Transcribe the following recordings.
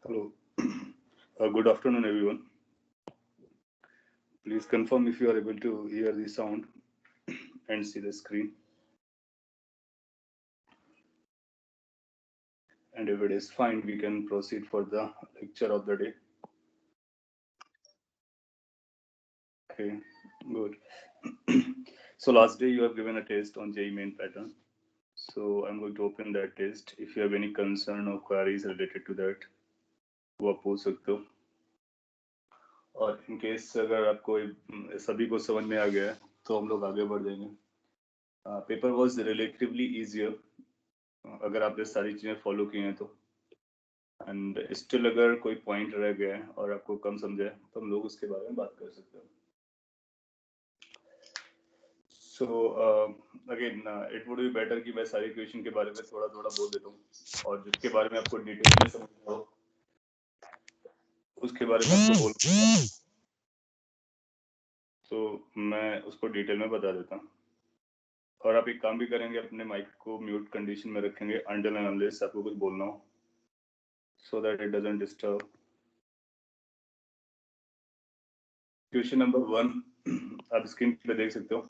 Hello. Good afternoon, everyone. Please confirm if you are able to hear the sound and see the screen. And if it is fine, we can proceed for the lecture of the day. Okay, good. So last day you have given a test on JEE main pattern. So I'm going to open that test. If you have any concern or queries related to that, वो आप पूछ सकते हो. और in case अगर आपको सभी को समझ में आ गया है तो हम लोग आगे बढ़ जाएंगे. पेपर वॉज रिलेटिवली इजियर अगर आपने सारी चीजें फॉलो की हैं तो. एंड स्टिल अगर कोई पॉइंट रह गया है और आपको कम समझा है तो हम लोग उसके बारे में बात कर सकते हैं. So again it would be better कि मैं सारी क्वेश्चन के बारे में थोड़ा थोड़ा बोल देता हूँ और जिसके बारे में आपको डिटेल में समझना हो उसके बारे में आपको बोल तो मैं उसको डिटेल में बता देता हूँ. और आप एक काम भी करेंगे, अपने माइक को म्यूट कंडीशन में रखेंगे अंटिल एंड अनलेस आपको कुछ बोलना हो, so that it doesn't disturb. Question number 1 आप स्क्रीन पे देख सकते हो.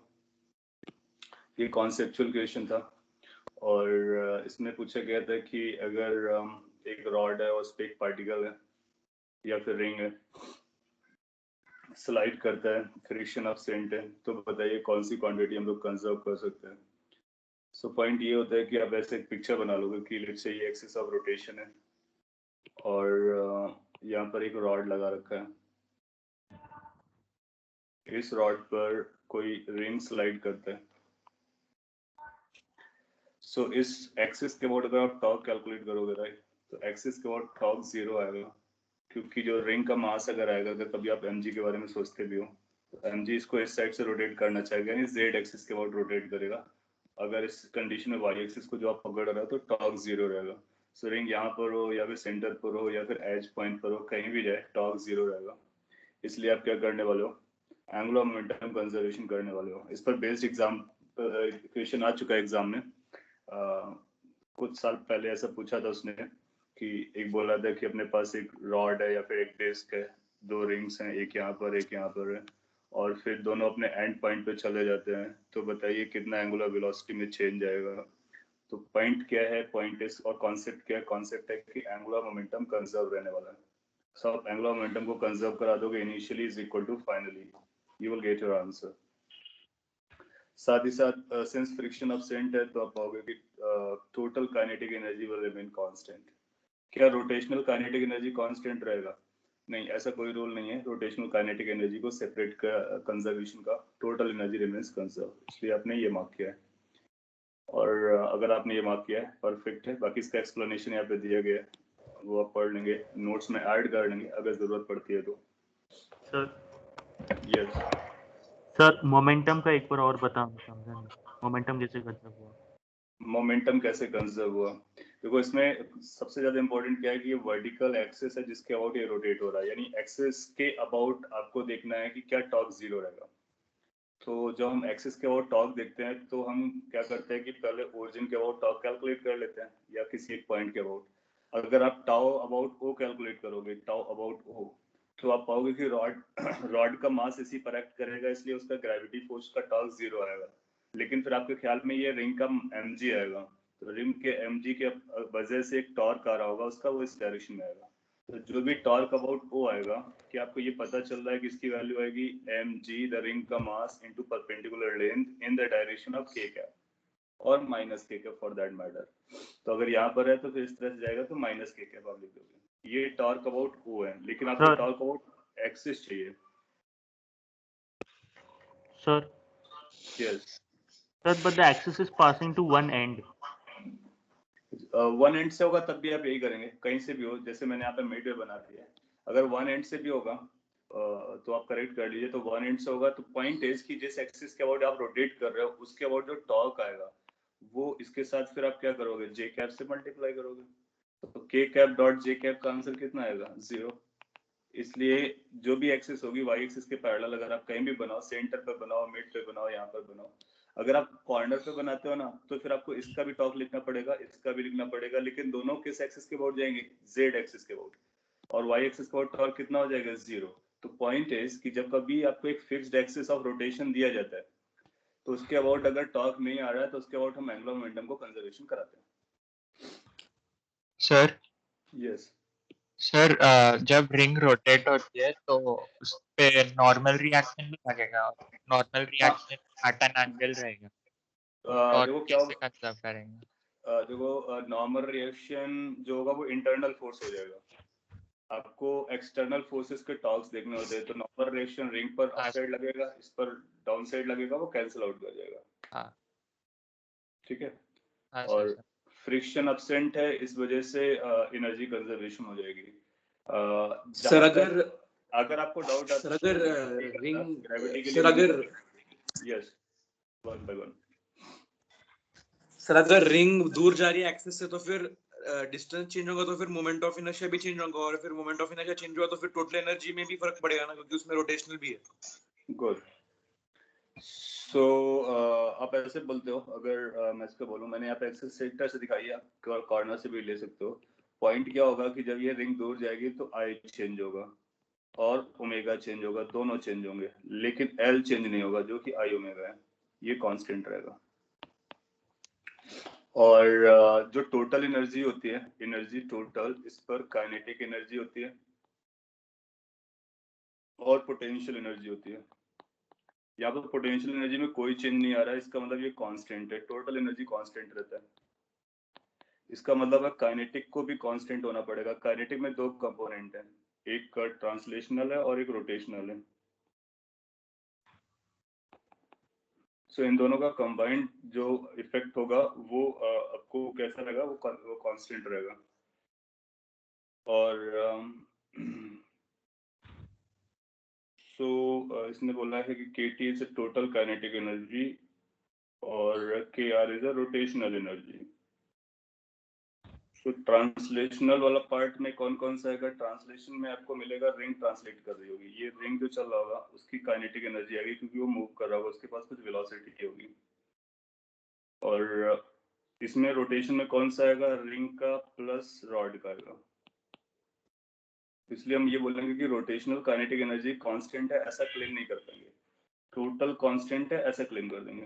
ये कॉन्सेप्चुअल क्वेश्चन था और इसमें पूछा गया था कि अगर एक रॉड है और उस पर एक पार्टिकल है या फिर रिंग है, स्लाइड करता है, फ्रिक्शन ऑफ सेंट है, तो बताइए कौन सी क्वांटिटी हम लोग कंजर्व कर सकते हैं. सो पॉइंट ये होता है कि आप ऐसे एक पिक्चर बना लोगे कि लेट्स से ये एक्सिस ऑफ रोटेशन है और यहाँ पर एक रॉड लगा रखा है. इस रॉड पर कोई रिंग स्लाइड करता है. सो इस एक्सिस के अबाउट अगर आप टॉर्क कैलकुलेट करोगे राइट, तो एक्सिस के अबाउट टॉर्क 0 आएगा क्योंकि जो रिंग का मास अगर आएगा, अगर कभी आप mg के बारे में सोचते भी हो तो mg इसको इस साइड से रोटेट करना चाहेगा, यानी z एक्सिस के अबाउट रोटेट करेगा. अगर इस कंडीशन में y एक्सिस को जो आप पकड़ रहे हो तो टॉर्क 0 रहेगा. सो रिंग यहाँ पर हो या फिर सेंटर पर हो या फिर एज पॉइंट पर हो, कहीं भी जाए टॉर्क 0 रहेगा. इसलिए आप क्या करने वाले हो, एंगुलर मोमेंटम कंजर्वेशन करने वाले हो. इस पर बेस्ड एग्जाम क्वेश्चन आ चुका है एग्जाम में. कुछ साल पहले ऐसा पूछा था उसने कि एक बोला था कि अपने पास एक रॉड है या फिर एक डिस्क है, दो रिंग्स हैं, एक यहाँ पर एक यहाँ पर है, और फिर दोनों अपने एंड पॉइंट पे चले जाते हैं, तो बताइए कितना एंगुलर वेलोसिटी में चेंज आएगा. तो पॉइंट क्या है, पॉइंट इज, और कॉन्सेप्ट क्या है, कॉन्सेप्ट है कि एंगुलर मोमेंटम कंजर्व रहने वाला है. सो आप एंगुलर मोमेंटम को कंजर्व करा दोगे, initially is equal to finally, you will get your answer. साथ ही साथ सिंस फ्रिक्शन ऑफ सेंट है तो आप पाओगे कि total kinetic energy will remain constant. क्या रोटेशनल काइनेटिक एनर्जी कांस्टेंट रहेगा? नहीं, ऐसा कोई रूल नहीं है. रोटेशनल काइनेटिक एनर्जी को सेपरेट का कंजर्वेशन का टोटल एनर्जी रिमेन्स कंजर्व, इसलिए आपने ये मार्क किया है. और अगर आपने ये मार्क किया है परफेक्ट है. बाकी इसका एक्सप्लेनेशन यहाँ पे दिया गया है, वो आप पढ़ लेंगे, नोट्स में ऐड कर लेंगे अगर जरूरत पड़ती है तो. सर यस सर मोमेंटम का एक बार और बता, समझा नहीं. मोमेंटम कैसे कंजर्व हुआ? मोमेंटम कैसे कंजर्व हुआ? देखो इसमें सबसे ज्यादा इंपॉर्टेंट क्या है कि ये वर्टिकल एक्सिस है जिसके अबाउट ये रोटेट हो रहा है, यानी एक्सिस के अबाउट आपको देखना है कि क्या टॉर्क 0 रहेगा. तो जब हम एक्सिस के अबाउट टॉर्क देखते हैं तो हम क्या करते हैं कि पहले ओरिजिन के अबाउट टॉर्क कैलकुलेट कर लेते हैं या किसी एक पॉइंट के अबाउट. अगर आप टाउ अबाउट ओ कैलकुलेट करोगे, टाउ अबाउट ओ, तो आप पाओगे कि रॉड रॉड का मास इसी पर एक्ट करेगा, इसलिए उसका ग्रेविटी फोर्स का टॉर्क 0 आएगा. लेकिन फिर आपके ख्याल में ये रिंग का mg आएगा, तो रिंग के mg के वजह से एक टॉर्क आ रहा होगा उसका, वो इस डायरेक्शन में आएगा. तो जो भी टॉर्क अबाउट ओ आएगा, कि आपको ये पता चल रहा है कि इसकी वैल्यू आएगी mg द रिंग का mass into perpendicular length in the direction of k cap और minus k cap for that matter. तो अगर यहाँ पर है तो फिर इस तरह से जाएगा तो माइनस k कैप आप लिख दोगे. ये टॉर्क अबाउट ओ है, लेकिन आपको सर टॉर्क अबाउट एक्सिस चाहिए. Sir yes. Sir but the axis is passing to one end. One and से होगा तब भी आप यही करेंगे, कहीं से भी हो. जैसे मैंने यहाँ पे मिड वे बना दिया है, अगर वन एंड से भी होगा तो आप करेक्ट कर लीजिए. तो वन एंड से होगा तो पॉइंट इज कि जिस एक्सिस के अबाउट आप रोटेट कर रहे हो उसके अबाउट जो टॉर्क आएगा वो इसके साथ फिर आप क्या करोगे, जे कैप से मल्टीप्लाई करोगे. तो के कैप डॉट जे कैप का आंसर कितना आएगा, 0. इसलिए जो भी एक्सिस होगी वाई एक्सिस के पैरेलल अगर आप कहीं भी बनाओ, सेंटर पे बनाओ, मिड पे बनाओ, यहाँ पर बनाओ, अगर आप कॉर्नर पे बनाते हो ना तो फिर आपको इसका भी टॉर्क लिखना पड़ेगा, इसका भी लिखना पड़ेगा, लेकिन दोनों किस एक्सिस के अबाउट जाएंगे, जेड एक्सिस के अबाउट. और y एक्सिस का टॉर्क कितना हो जाएगा 0। तो पॉइंट इज कि जब कभी आपको एक फिक्स्ड एक्सिस ऑफ रोटेशन दिया जाता है तो उसके अबाउट अगर टॉर्क नहीं आ रहा है तो उसके अबाउट हम एंगुलर मोमेंटम को कंजर्वेशन कराते हैं। सर यस सर जब रिंग रोटेट होती है तो उस पे नॉर्मल रिएक्शन भी लगेगा, normal reaction at an angle रहेगा, और देखो क्या कैसे कंजर्व करेंगे? देखो नॉर्मल रिएक्शन जो होगा वो इंटरनल फोर्स हो जाएगा। आपको एक्सटर्नल फोर्सेस के टॉर्क्स देखने होते हैं, तो नॉर्मल रिएक्शन रिंग पर अप हाँ साइड लगेगा, इस पर डाउन साइड लगेगा, वो कैंसिल आउट कर जाएगा। हाँ ठीक है। हाँ और सर। फ्रिक्शन एब्सेंट है, इस वजह से एनर्जी कंजर्वेशन हो जाएगी। सर अगर अगर आपको डाउट सर अगर रिंग ग्रेविटी के सर लिए अगर yes one by one sir अगर रिंग दूर जा रही है एक्सिस से तो फिर डिस्टेंस चेंज होगा तो फिर मोमेंट ऑफ इनर्शिया भी चेंज होगा, और फिर मोमेंट ऑफ इनर्शिया चेंज हुआ तो फिर टोटल एनर्जी में भी फर्क पड़ेगा ना, क्योंकि उसमें रोटेशनल भी है। गुड। सो आप ऐसे बोलते हो, अगर मैं इसको बोलूं, मैंने यहाँ पे एक्सिस सेंटर से दिखाई है, आप कॉर्नर से भी ले सकते हो। पॉइंट क्या होगा कि जब ये रिंग दूर जाएगी तो आई चेंज होगा और ओमेगा चेंज होगा, दोनों चेंज होंगे, लेकिन एल चेंज नहीं होगा जो कि आई ओमेगा है, ये कांस्टेंट रहेगा। और जो टोटल एनर्जी होती है, एनर्जी टोटल, इस पर काइनेटिक एनर्जी होती है और पोटेंशियल एनर्जी होती है। यहाँ पर पोटेंशियल एनर्जी में कोई चेंज नहीं आ रहा है, इसका मतलब ये कांस्टेंट है। टोटल एनर्जी कांस्टेंट रहता है, इसका मतलब है काइनेटिक को भी कांस्टेंट होना पड़ेगा। काइनेटिक में दो कंपोनेंट है, एक ट्रांसलेशनल है और एक रोटेशनल है। सो इन दोनों का कंबाइंड जो इफेक्ट होगा वो आपको कैसा लगा, वो कांस्टेंट रहेगा। और इसने बोला है कि KT is a total kinetic energy और KR is a rotational energy. तो ट्रांसलेशनल वाला पार्ट में कौन कौन सा आएगा? ट्रांसलेशन में आपको मिलेगा रिंग ट्रांसलेट कर रही होगी, ये रिंग जो चल रहा होगा उसकी काइनेटिक एनर्जी आएगी क्योंकि वो मूव कर रहा होगा, उसके पास कुछ वेलोसिटी होगी। और इसमें रोटेशन में कौन सा आएगा? रिंग का प्लस रॉड का आएगा। इसलिए हम ये बोलेंगे कि रोटेशनल काइनेटिक एनर्जी कांस्टेंट है, ऐसा क्लेम नहीं कर पाएंगे। टोटल कांस्टेंट है ऐसा क्लेम कर देंगे।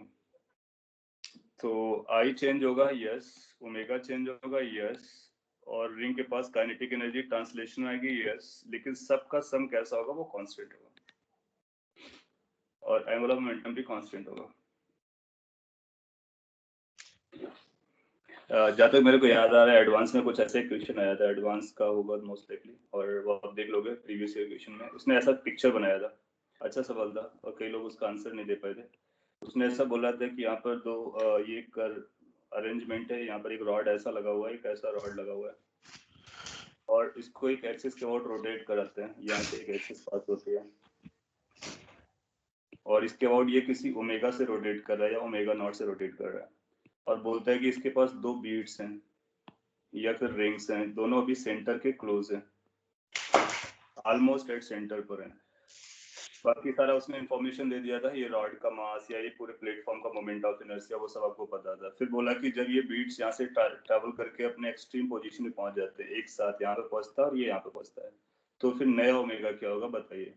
तो आई चेंज होगा, यस। ओमेगा चेंज होगा, यस। और रिंग के पास काइनेटिक एनर्जी ट्रांसलेशन आएगी, यस। लेकिन सबका सम कैसा होगा? वो कांस्टेंट होगा और एंगुलर मोमेंटम भी कांस्टेंट होगा। जहाँ तक मेरे को याद आ रहा है, एडवांस में कुछ ऐसे क्वेश्चन आया था, एडवांस का होगा मोस्ट लाइकली, और वो आप देख लोगे प्रीवियस ईयर क्वेश्चन में, उसने ऐसा पिक्चर बनाया था, अच्छा सवाल था और कई लोग उसका आंसर नहीं दे पाए थे। उसने ऐसा बोला था कि यहाँ पर दो ये कर अरेंजमेंट है, यहाँ पर एक रॉड ऐसा लगा हुआ है, एक ऐसा रॉड लगा हुआ है, और इसको एक एक्सिस के अबाउट रोटेट कराते हैं, यहाँ से एक एक्सिस पास होती है और इसके अबाउट ये किसी ओमेगा से रोटेट कर रहा है या ओमेगा नॉट से रोटेट कर रहा है, और बोलता है कि इसके पास दो बीट्स हैं या फिर रिंग्स हैं, दोनों अभी सेंटर के क्लोज हैं, ऑलमोस्ट एट सेंटर पर हैं। बाकी सारा उसने इन्फॉर्मेशन दे दिया था, ये रॉड का मास या ये पूरे प्लेटफॉर्म का मोमेंट ऑफ इनर्शिया, वो सब आपको पता था। फिर बोला कि जब ये बीट्स यहाँ से ट्रैवल करके अपने एक्सट्रीम पोजीशन में पहुंच जाते हैं, एक साथ यहाँ पे पहुंचता है और ये यहाँ पे पहुंचता है, तो फिर नया ओमेगा क्या होगा बताइए।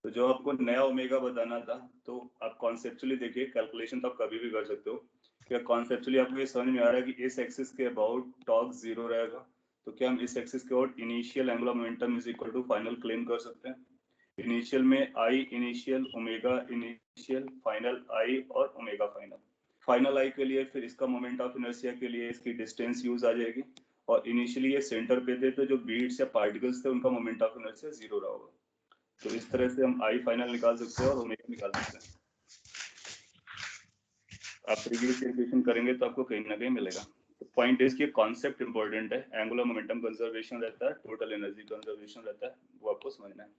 तो जो आपको नया ओमेगा बताना था, तो आप कॉन्सेप्चुअली देखिए, कैलकुलेशन तो आप कभी भी कर सकते हो, क्या कॉन्सेप्चुअली आपको ये समझ में आ रहा है कि इस एक्सिस के अबाउट टॉर्क 0 रहेगा, तो क्या हम इस एक्सिस के about initial angular momentum is equal to final claim कर सकते हैं? इनिशियल में I initial, omega initial, final I और ओमेगा फाइनल। फाइनल आई के लिए फिर इसका मोमेंट ऑफ इनर्शिया के लिए इसकी डिस्टेंस यूज आ जाएगी, और इनिशियली ये सेंटर पे थे तो जो बीट्स या पार्टिकल्स थे उनका मोमेंट ऑफ इनर्शिया 0 रहा होगा। तो इस तरह से हम आई फाइनल निकाल सकते हैं और ओमेगा निकाल सकते हैं। आप प्रीवियस इक्वेशन करेंगे तो आपको कहीं ना कहीं मिलेगा। तो पॉइंट इज कि कॉन्सेप्ट इंपॉर्टेंट है, एंगुलर मोमेंटम कंजर्वेशन रहता है, टोटल एनर्जी कंजर्वेशन रहता है, वो आपको समझना है।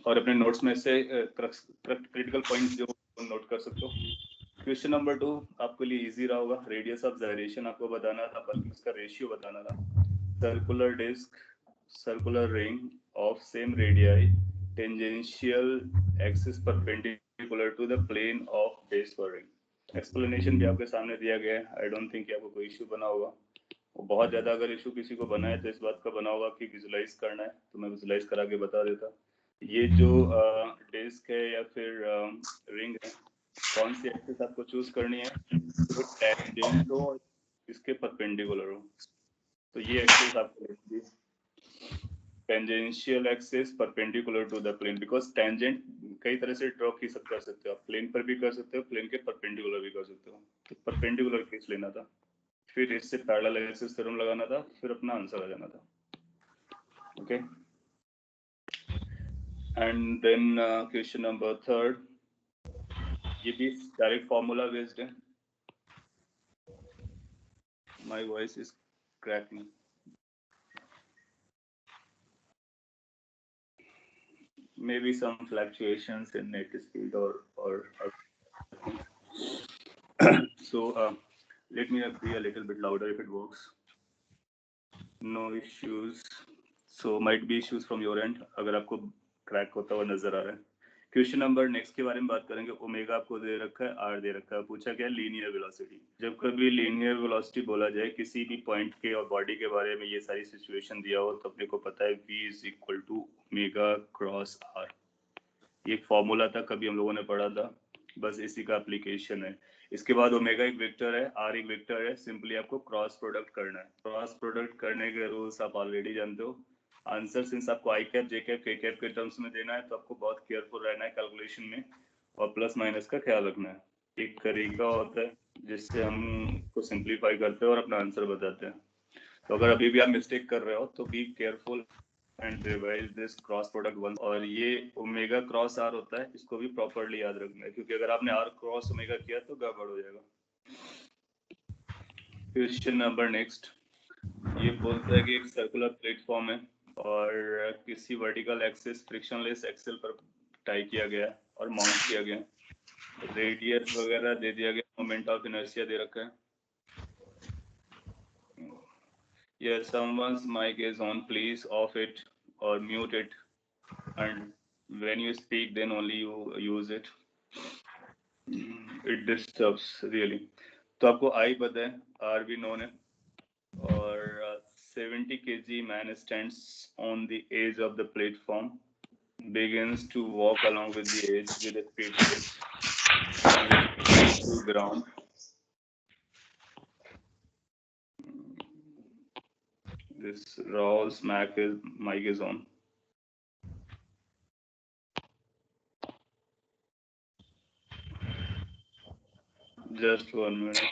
और अपने नोट्स में से क्रिटिकल पॉइंट्स जो नोट कर सकते हो। क्वेश्चन नंबर 2 आपके लिए इजी रहा होगा, रेडियस ऑफ जाइरेशन आपको बताना था, बल्कि उसका रेशियो बताना था। Circular disc, circular ring of same radii, tangential axis perpendicular to the plane of base for ring. Explanation भी आपके सामने दिया गया है, आई डोंट थिंक आपको कोई इश्यू बना होगा। बहुत ज्यादा अगर इशू किसी को बना है तो इस बात का बना होगा कि विजुलाइज करना है, तो मैं विजुलाइज करा के बता देता। ये जो डिस्क है या फिर रिंग है, कौन सी एक्सिस आपको चूज करनी है, तो टेंजेंट हो और इसके परपेंडिकुलर हो, तो ये एक्सिस आपको लेनी है, tangential axis perpendicular to the plane, because tangent कई तरह से ड्रॉ कर सकते हो आप, प्लेन पर भी कर सकते हो, प्लेन के परपेंडिकुलर भी कर सकते हो, तो परपेंडिकुलर केस लेना था, फिर इससे पैरेलल एक्सिस थ्योरम लगाना था, फिर अपना आंसर आ जाना था। Okay, and then question number 3, ये भी डायरेक्ट फॉर्मूला बेस्ड है। My voice is cracking. Maybe some fluctuations in net speed or so let me be a little bit louder if it works. No issues. So might be issues from your end अगर आपको crack होता हुआ नजर आ रहा है। Question number next के बारे में बात करेंगे। ओमेगा आपको दे रखा है, आर दे रखा है, पूछा क्या, लीनियर वेलोसिटी। जब कभी लीनियर वेलोसिटी बोला जाए किसी भी पॉइंट के और बॉडी के बारे में, ये सारी सिचुएशन दिया हो, तो अपने को पता है v is equal to omega cross R. ये एक फॉर्मूला था, कभी हम लोगों ने पढ़ा था, बस इसी का एप्लीकेशन है। इसके बाद ओमेगा एक वेक्टर है, आर एक वेक्टर है, सिंपली आपको क्रॉस प्रोडक्ट करना है। क्रॉस प्रोडक्ट करने के रूल्स आप ऑलरेडी जानते हो। आंसर सिंस आपको आई कैप, जे कैप, के कैप के टर्म्स में देना है, तो आपको बहुत केयरफुल रहना है कैलकुलेशन में, और प्लस माइनस का ख्याल रखना है। एक तरीका होता है जिससे हम को सिंप्लीफाई करते हैं और अपना आंसर बताते हैं। तो अगर अभी भी आप मिस्टेक कर रहे हो तो be careful and revise this cross product one. और ये ओमेगा क्रॉस आर होता है, इसको भी प्रॉपर्ली याद रखना है, क्योंकि अगर आपने आर क्रॉस ओमेगा किया तो गड़बड़ हो जाएगा। क्वेश्चन नंबर नेक्स्ट, ये बोलता है कि एक सर्कुलर प्लेटफॉर्म है और किसी वर्टिकल एक्सिस फ्रिक्शनलेस एक्सेल पर टाई किया गया और माउंट किया गया, रेडियस वगैरह दे दिया गया, मोमेंट ऑफ इनर्शिया दे रखा है। Yes, someone's mic is on, please off it or mute it, and when you speak then only you use it. It disturbs really. तो आपको I पता है, R भी known है, और 70 kg man stands on the edge of the platform, begins to walk along with the edge with a speed to ground. This Raul's mic is on. Just 1 minute.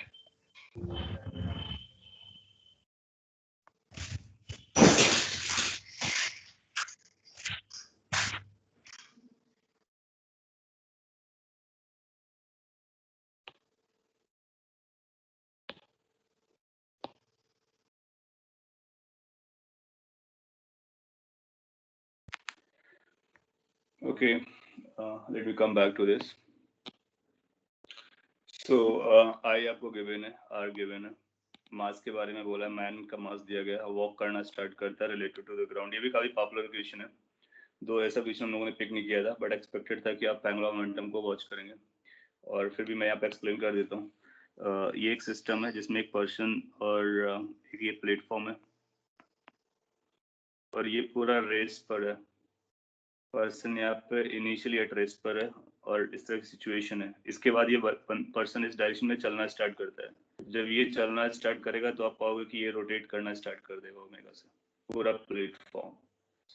Okay, let me come back to this. So I आपको given है, R given है, मास के बारे में बोला है, man का mass दिया गया, वॉक करना स्टार्ट करता है रिलेटेड टू द ग्राउंड। ये भी काफी पॉपुलर क्वेश्चन है, दो ऐसा क्वेश्चन हम लोगों ने पिक नहीं किया था, बट एक्सपेक्टेड था कि आप एंगुलर मोमेंटम को वॉच करेंगे, और फिर भी मैं यहाँ पे एक्सप्लेन कर देता हूँ। ये एक सिस्टम है जिसमें एक पर्सन और एक ये प्लेटफॉर्म है, और ये पूरा रेस पर है। पर्सन यहाँ पे इनिशियली एट रेस्ट पर है और इस तरह की सिचुएशन है। इसके बाद ये पर्सन इस डायरेक्शन में चलना स्टार्ट करता है। जब ये चलना स्टार्ट करेगा तो आप पाओगे कि ये रोटेट करना स्टार्ट कर देगा ओमेगा से पूरा प्लेटफॉर्म।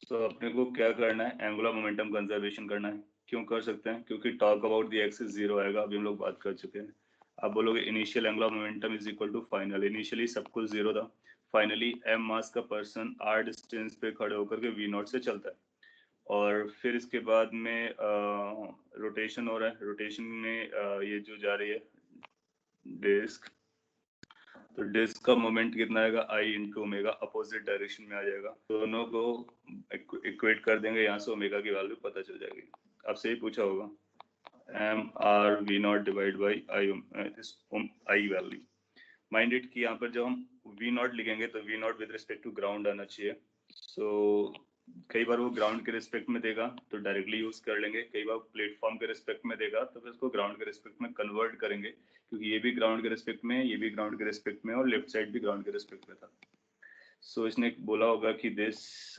तो अपने को क्या करना है, एंगुलर मोमेंटम कंजर्वेशन करना है। क्यों कर सकते हैं, क्योंकि talk about the axis zero आएगा, अभी हम लोग बात कर चुके हैं। आप बोलोगे initial angular momentum is equal to final, initially सब कुछ जीरो था, फाइनली एम मास का पर्सन आर डिस्टेंस पे खड़े होकर के वी नॉट से चलता है, और फिर इसके बाद में रोटेशन हो रहा है। रोटेशन में ये जो जा रही है डिस्क, तो डिस्क का मोमेंट कितना आएगा, आई इंटू ओमेगा, अपोजिट डायरेक्शन में आ जाएगा। दोनों को इक्वेट कर देंगे, यहाँ से ओमेगा की वैल्यू पता चल जाएगी। आपसे ही पूछा होगा M R V not divide by I value. Mind it कि यहाँ पर जब हम वी नॉट लिखेंगे तो V not with respect to ground आना चाहिए। सो कई बार वो ग्राउंड के रिस्पेक्ट में देगा तो डायरेक्टली यूज कर लेंगे, कई बार प्लेटफॉर्म के रिस्पेक्ट में देगा तो फिर इसको ग्राउंड के रिस्पेक्ट में कन्वर्ट करेंगे, क्योंकि ये भी ग्राउंड के रिस्पेक्ट में है, ये भी ग्राउंड के रिस्पेक्ट में और लेफ्ट साइड भी ग्राउंड के रिस्पेक्ट में था। सो इसने बोला होगा कि दिस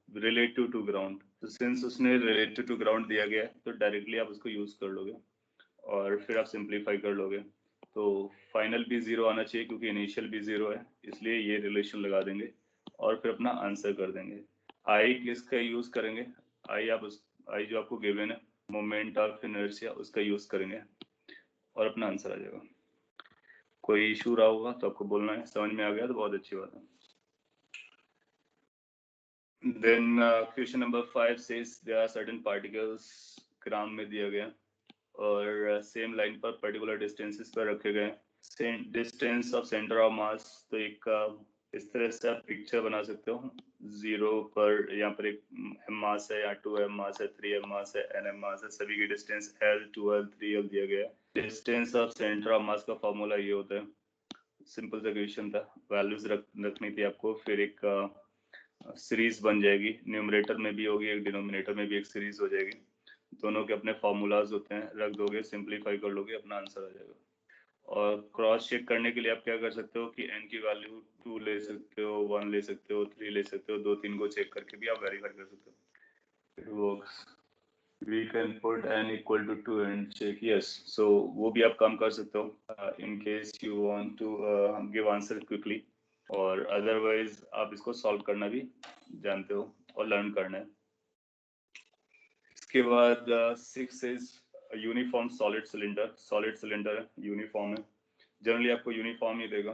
रिलेटिव टू ग्राउंड, तो सिंस उसने रिलेटिव टू ग्राउंड दिया गया है तो डायरेक्टली आप उसको यूज कर लोगे और फिर आप सिंप्लीफाई कर लोगे। तो फाइनल भी 0 आना चाहिए क्योंकि इनिशियल भी 0 है, इसलिए ये रिलेशन लगा देंगे और फिर अपना आंसर कर देंगे। आई किसका यूज करेंगे, आई जो आपको गिवन है मोमेंट ऑफ इनर्शिया, उसका यूज करेंगे और अपना आंसर आ जाएगा। कोई इशू रहा होगा तो आपको बोलना है, समझ में आ गया तो बहुत अच्छी बात है। Then question number 5 says there are certain particles ग्राम में दिया गया और सेम लाइन पर पर्टिकुलर डिस्टेंसेस पर रखे गए। डिस्टेंस ऑफ सेंटर ऑफ मास, तो एक इस तरह से आप पिक्चर बना सकते हो। 0 पर यहाँ पर एक m मास है, यहाँ 2m मास है, 3m मास है, nm मास है, सभी की डिस्टेंस l, 2l, 3l दिया गया है। डिस्टेंस ऑफ सेंटर ऑफ मास का फॉर्मूला ये होता है, सिंपल सा क्वेश्चन था, वैल्यूज रखनी थी आपको, फिर एक सीरीज बन जाएगी, न्यूमरेटर में भी होगी एक, डिनोमिनेटर में भी एक सीरीज हो जाएगी, दोनों के अपने फॉर्मूलाज होते हैं, रख दोगे, सिंपलीफाई कर लोगे, अपना आंसर आ जाएगा। और क्रॉस चेक करने के लिए आप क्या कर सकते हो कि n की वैल्यू 2 ले सकते हो, 1 ले सकते हो, 3 ले सकते हो, 2-3 को चेक करके भी आप वेरीफाई कर सकते हो। It works. We can put n equal to 2 and check, yes. So वो भी आप काम कर सकते हो in case you want to give answer quickly, और अदरवाइज आप इसको सॉल्व करना भी जानते हो और लर्न करना है। इसके बाद 6 is uniform solid cylinder. Solid cylinder है, यूनिफॉर्म है, जनरली आपको यूनिफॉर्म ही देगा।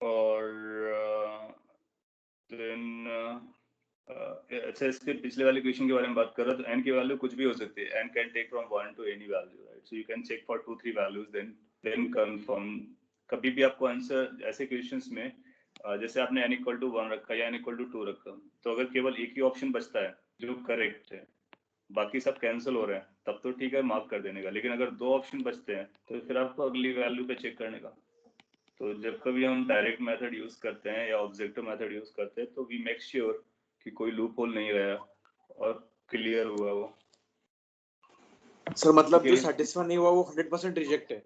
और देन अच्छा, इसके पिछले वाले क्वेश्चन के बारे में बात कर रहा, तो n की वैल्यू कुछ भी हो सकती है, n can take from 1 to any value, right? So you can check for 2-3 values then confirm. कभी भी आपको आंसर ऐसे क्वेश्चंस में जैसे आपने n इक्वल टू 1 रखा या n इक्वल टू 2 रखा, तो अगर केवल एक ही ऑप्शन बचता है जो करेक्ट है, बाकी सब कैंसिल हो रहे हैं, तब तो ठीक है, मार्क कर देने का। लेकिन अगर 2 ऑप्शन बचते हैं तो फिर आपको अगली वैल्यू पे चेक करने का। तो जब कभी हम डायरेक्ट मेथड यूज करते हैं या ऑब्जेक्टिव मेथड यूज करते हैं तो वी मेक श्योर कि कोई लूप होल नहीं रहा और क्लियर हुआ वो। सर मतलब जो सेटिस्फाई नहीं हुआ वो 100% रिजेक्ट है?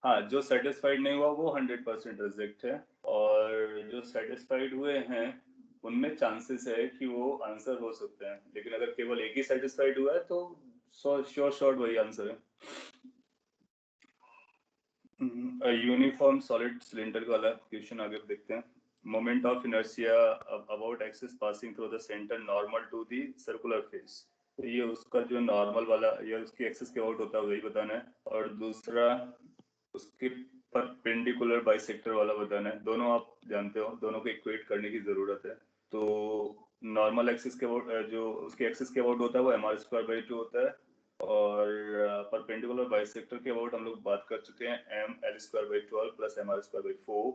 हाँ, जो सेटिस्फाइड नहीं हुआ वो 100% रिजेक्ट है, और जो सेटिस्फाइड हुए हैं उनमें चांसेस है कि वो आंसर हो सकते हैं। लेकिन अगर केवल एक ही सेटिस्फाइड हुआ है तो श्योर शॉर्ट वही आंसर है। यूनिफॉर्म सॉलिड सिलेंडर वाला क्वेश्चन आगे देखते हैं। Moment of inertia about axis passing through the centre normal to the circular face, तो ये उसका जो नॉर्मल वाला या उसकी एक्सिस के आउट होता है वही बताना है, और दूसरा उसके परपेंडिकुलर बाइसेक्टर वाला बताना है। दोनों आप जानते हो, दोनों को इक्वेट करने की जरूरत है। तो नॉर्मल एक्सिस के आउट जो उसकी एक्सिस के आउट होता है वो mr²/2 होता है, और परपेंडिकुलर बाइसेक्टर के अबाउट हम लोग बात कर चुके हैं ml²/12 प्लस mr²/4,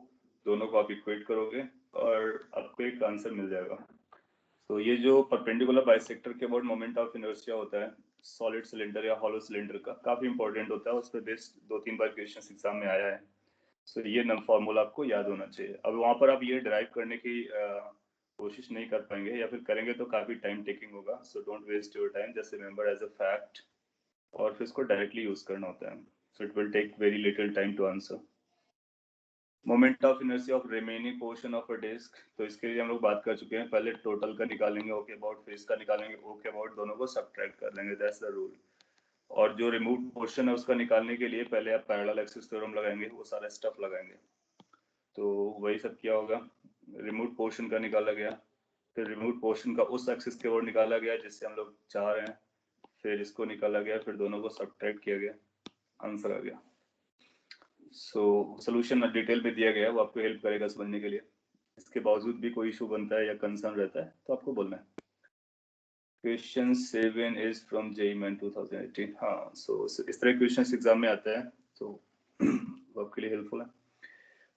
दोनों को आप इक्वेट करोगे और आपको एक आंसर मिल जाएगा। तो ये जो परपेंडिकुलर बाइसेक्टर के अबाउट मोमेंट ऑफ इनर्शिया होता है सॉलिड सिलेंडर या हॉलो सिलेंडर का, काफी इंपॉर्टेंट होता है, उस पर बेस्ड 2-3 बार क्वेश्चन एग्जाम में आया है। सो ये फॉर्मूला आपको याद होना चाहिए। अब वहां पर आप ये ड्राइव करने की कोशिश नहीं कर पाएंगे, या फिर करेंगे तो काफी टाइम टेकिंग होगा। So don't waste your time, just remember as a fact, और फिर इसको डायरेक्टली यूज करना होता है। So it will take very little time to answer. Moment of inertia of remaining portion of a disc, तो इसके लिए हम लोग बात कर चुके हैं। पहले टोटल का निकालेंगे, ओके अबाउट फेस का निकालेंगे, ओके अबाउट दोनों को सब्ट्रैक्ट कर लेंगे, दैट्स द रूल। और जो रिमूव पोर्शन है उसका निकालने के लिए पहले आप पैरेलल एक्सिस थ्योरम लगाएंगे, वो सारा स्टफ लगाएंगे। तो वही सब किया होगा, रिमूव पोर्शन का निकाला गया, फिर रिमूव पोर्शन का उस एक्सिस के ओर निकाला गया जिससे हम लोग चाह रहे हैं, फिर इसको निकाला गया, फिर दोनों को सब्ट्रैक्ट किया गया, आंसर आ गया। सो सोल्यूशन डिटेल में दिया गया है, वो आपको हेल्प करेगा समझने के लिए। इसके बावजूद भी कोई इशू बनता है या कंसर्न रहता है तो आपको बोलना है। Question 7 is from JEE main 2018। हाँ, सो इस तरह क्वेश्चन एग्जाम में आता है, तो वो आपके लिए हेल्पफुल है।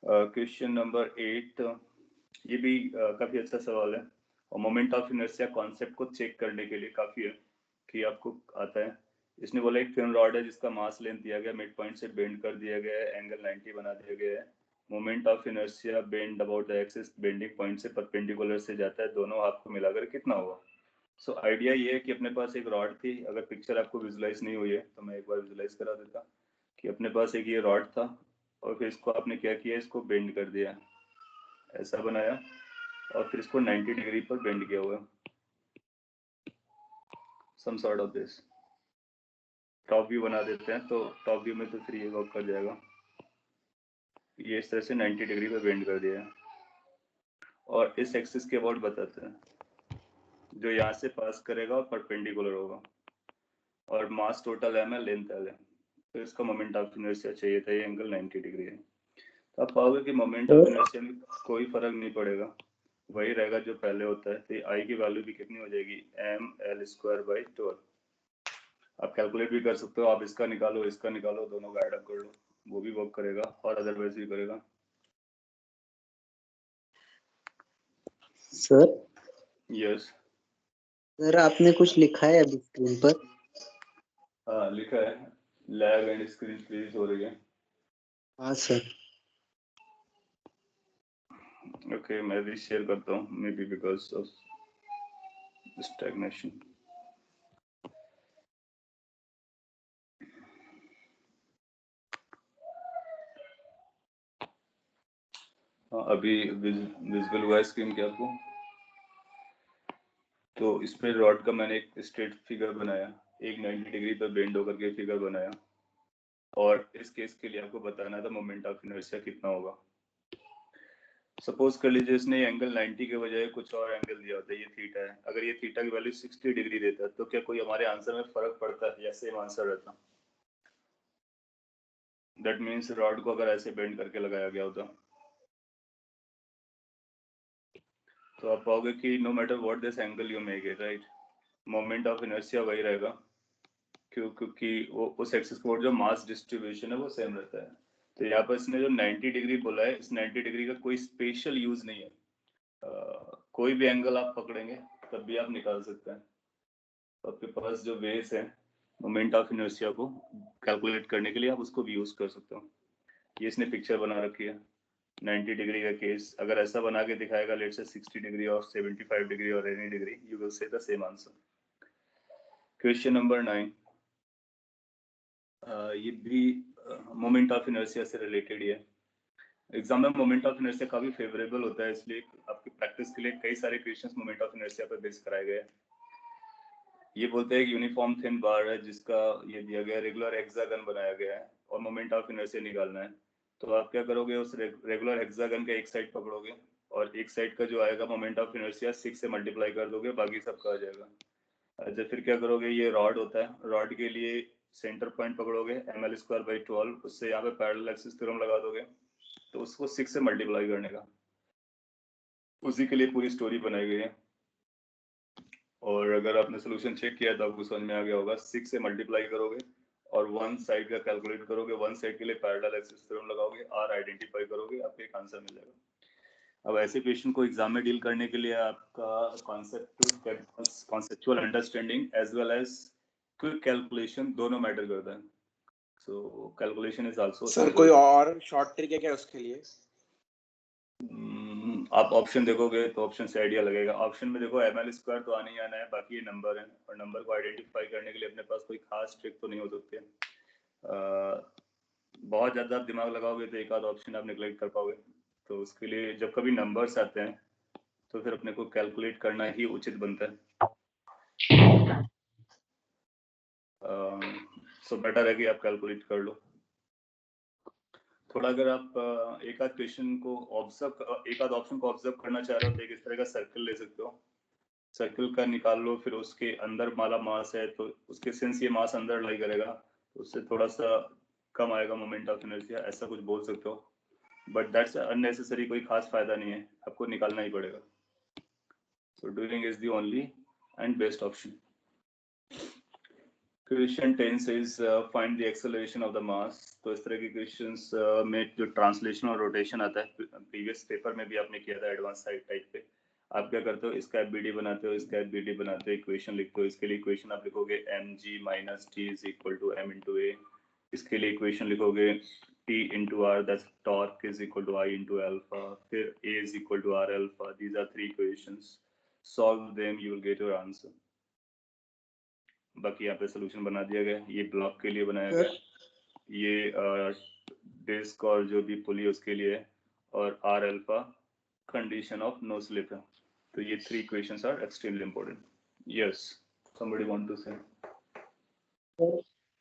क्वेश्चन नंबर 8, ये भी काफी अच्छा सवाल है, और मोमेंट ऑफ इनर्शिया कॉन्सेप्ट को चेक करने के लिए काफी है कि आपको आता है। इसने बोला एक थिन रॉड है जिसका मास लेंथ दिया गया, मिड पॉइंट से बेंड कर दिया गया है, एंगल 90 बना दिया गया है, moment of inertia bend about the axis bending point से परपेंडिकुलर से जाता है, दोनों हाफ को मिलाकर कितना होगा। सो आइडिया ये है कि अपने पास एक रॉड थी, अगर पिक्चर आपको विजुलाइज नहीं हुई है तो मैं एक बार विजुलाइज करा देता कि अपने पास एक ये रॉड था और फिर इसको आपने क्या किया, इसको बेंड कर दिया, ऐसा बनाया और फिर इसको 90 डिग्री पर बेंड किया हुआ, some sort of this. Top view बना देते हैं, तो टॉप व्यू में तो फिर ये वर्क कर जाएगा, ये इस तरह से 90 डिग्री पर बेंड कर दिया है और इस एक्सिस के अबाउट बताते हैं जो यहाँ से पास करेगा और परपेंडिकुलर होगा और मास टोटल एम है, लेंथ एल है, तो इसका मोमेंट ऑफ इनर्शिया चाहिए था, ये एंगल 90 डिग्री है। तो आप पाओगे कि मोमेंट ऑफ इनर्शिया में कोई फर्क नहीं पड़ेगा, वही रहेगा जो पहले होता है। तो आई की वैल्यू भी कितनी हो जाएगी, एम एल स्क्वायर बाई 12। आप कैलकुलेट भी कर सकते हो, आप इसका निकालो इसका निकालो, दोनों का एड अप कर लो, वो भी वर्क करेगा और अदरवाइज भी करेगा। सर यस सर आपने कुछ लिखा है अभी स्क्रीन पर? हाँ लिखा है, लैग एंड स्क्रीन फ्रीज हो रही है। हाँ सर। ओके मैं भी शेयर करता हूँ, may be because of stagnation. हाँ अभी विजिबल हुआ है स्क्रीन के आपको। तो इस पे रॉड का मैंने एक स्ट्रेट फिगर बनाया, एक 90 डिग्री पर बेंड होकर के फिगर बनाया और इस केस के लिए आपको बताना था मोमेंट ऑफ इनर्शिया कितना होगा। सपोज कर लीजिए इसने एंगल 90 के बजाय कुछ और एंगल दिया होता है, ये थीटा है, अगर ये थीटा की वैल्यू 60 डिग्री देता तो क्या कोई हमारे आंसर में फर्क पड़ता है या सेम आंसर रहता? दैट मीन्स रॉड को अगर ऐसे बेंड करके लगाया गया होता तो आप पाओगे कि no matter what this angle you make it, right, moment of inertia वही रहेगा, क्योंकि वो उस एक्सिस पर जो मास डिस्ट्रीब्यूशन है वो सेम रहता है। तो यहाँ पर इसने जो 90 डिग्री बोला है, इस 90 डिग्री का कोई स्पेशल यूज नहीं है, कोई भी एंगल आप पकड़ेंगे तब भी आप निकाल सकते हैं। तो आपके पास जो वेस है मोमेंट ऑफ इनर्शिया को कैलकुलेट करने के लिए आप उसको भी यूज कर सकते हो। ये इसने पिक्चर बना रखी है 90 डिग्री का केस, अगर ऐसा बना के दिखाएगा लेट्स से 60 डिग्री और 75 डिग्री और any degree, you will say the same answer. Question number 9, ये भी मोमेंट ऑफ इनर्शिया से रिलेटेड ही है। एग्जाम में मोमेंट ऑफ इनर्शिया काफी फेवरेबल होता है, इसलिए आपकी प्रैक्टिस के लिए कई सारे क्वेश्चंस मोमेंट ऑफ इनर्शिया पर बेस कराए गए हैं। ये बोलते हैं कि यूनिफॉर्म थिन बार है जिसका ये दिया गया रेगुलर हेक्सागन बनाया गया है और मोमेंट ऑफ इनर्शिया निकालना है। तो आप क्या करोगे, उस रेगुलर हेक्सागन का एक साइड पकड़ोगे और एक साइड का जो आएगा मोमेंट ऑफ इनर्शिया 6 से मल्टीप्लाई कर दोगे, बाकी सबका आ जाएगा। अच्छा फिर क्या करोगे, ये रॉड होता है, रॉड के लिए सेंटर पॉइंट पकड़ोगे ml स्क्वायर बाई 12, उससे यहाँ पे पैरेलल एक्सिस थ्योरम लगा दोगे, तो उसको 6 से मल्टीप्लाई करने का, उसी के लिए पूरी स्टोरी बनाई गई है। और अगर आपने सोल्यूशन चेक किया तो आपको समझ में आ गया होगा, 6 से मल्टीप्लाई करोगे और वन साइड का कैलकुलेट करोगे, वन साइड के लिए पैरेलल एक्सिस थ्योरम लगाओगे, आर आइडेंटिफाई करोगे, आपको एक आंसर मिल जाएगा। अब ऐसे क्वेश्चन को एग्जाम में डील करने के लिए आपका conceptual understanding as well as quick calculation दोनों मैटर करता है। So calculation is also. Sir कोई और शॉर्ट ट्रिक है क्या उसके लिए? आप ऑप्शन देखोगे तो ऑप्शन से आइडिया लगेगा। ऑप्शन में देखो ml स्क्वायर तो आने ही आना है, बाकी ये नंबर है और नंबर को आइडेंटिफाई करने के लिए अपने पास कोई खास ट्रिक तो नहीं हो सकती है। बहुत ज्यादा आप दिमाग लगाओगे तो एक आध ऑप्शन आप निगलेक्ट कर पाओगे, तो उसके लिए जब कभी नंबर्स आते हैं तो फिर अपने को कैलकुलेट करना ही उचित बनता है। सो बेटर है कि आप कैलकुलेट कर लो थोड़ा। अगर आप एक आध क्वेश्चन को ऑब्जर्व, एक आध ऑप्शन को ऑब्जर्व करना चाह रहे हो तो एक इस तरह का सर्कल ले सकते हो, सर्कल का निकाल लो, फिर उसके अंदर माला मास है तो उसके सेंस ये मास अंदर लाई करेगा तो उससे थोड़ा सा कम आएगा मोमेंट ऑफ इनर्शिया, ऐसा कुछ बोल सकते हो, बट दैट्स अननेसेसरी, कोई खास फायदा नहीं है, आपको निकालना ही पड़ेगा। So doing is the only and best option. Question 10 says find the acceleration of the mass. तो इस तरह के क्वेश्चंस में जो ट्रांसलेशन और रोटेशन आता है, प्रीवियस पेपर में भी आपने किया था एडवांस साइड टाइप पे, आप क्या करते हो, इसका एफबीडी बनाते हो, इसका एफबीडी बनाते हो, इक्वेशन लिखते हो, इसके लिए इक्वेशन आप लिखोगे mg minus t is equal to m into a, इसके लिए इक्वेशन लिखोगे T into R, that's torque is equal to I into alpha, फिर A is equal to R alpha. These are three equations. Solve them, you will get your answer. बाकी यहाँ पे solution बना दिया गया, ये ब्लॉक के लिए बनाया गया, ये डिस्क और जो भी पुली उसके लिए, और R alpha condition of no slip है. तो ये three equations are extremely important. Yes, somebody want to say?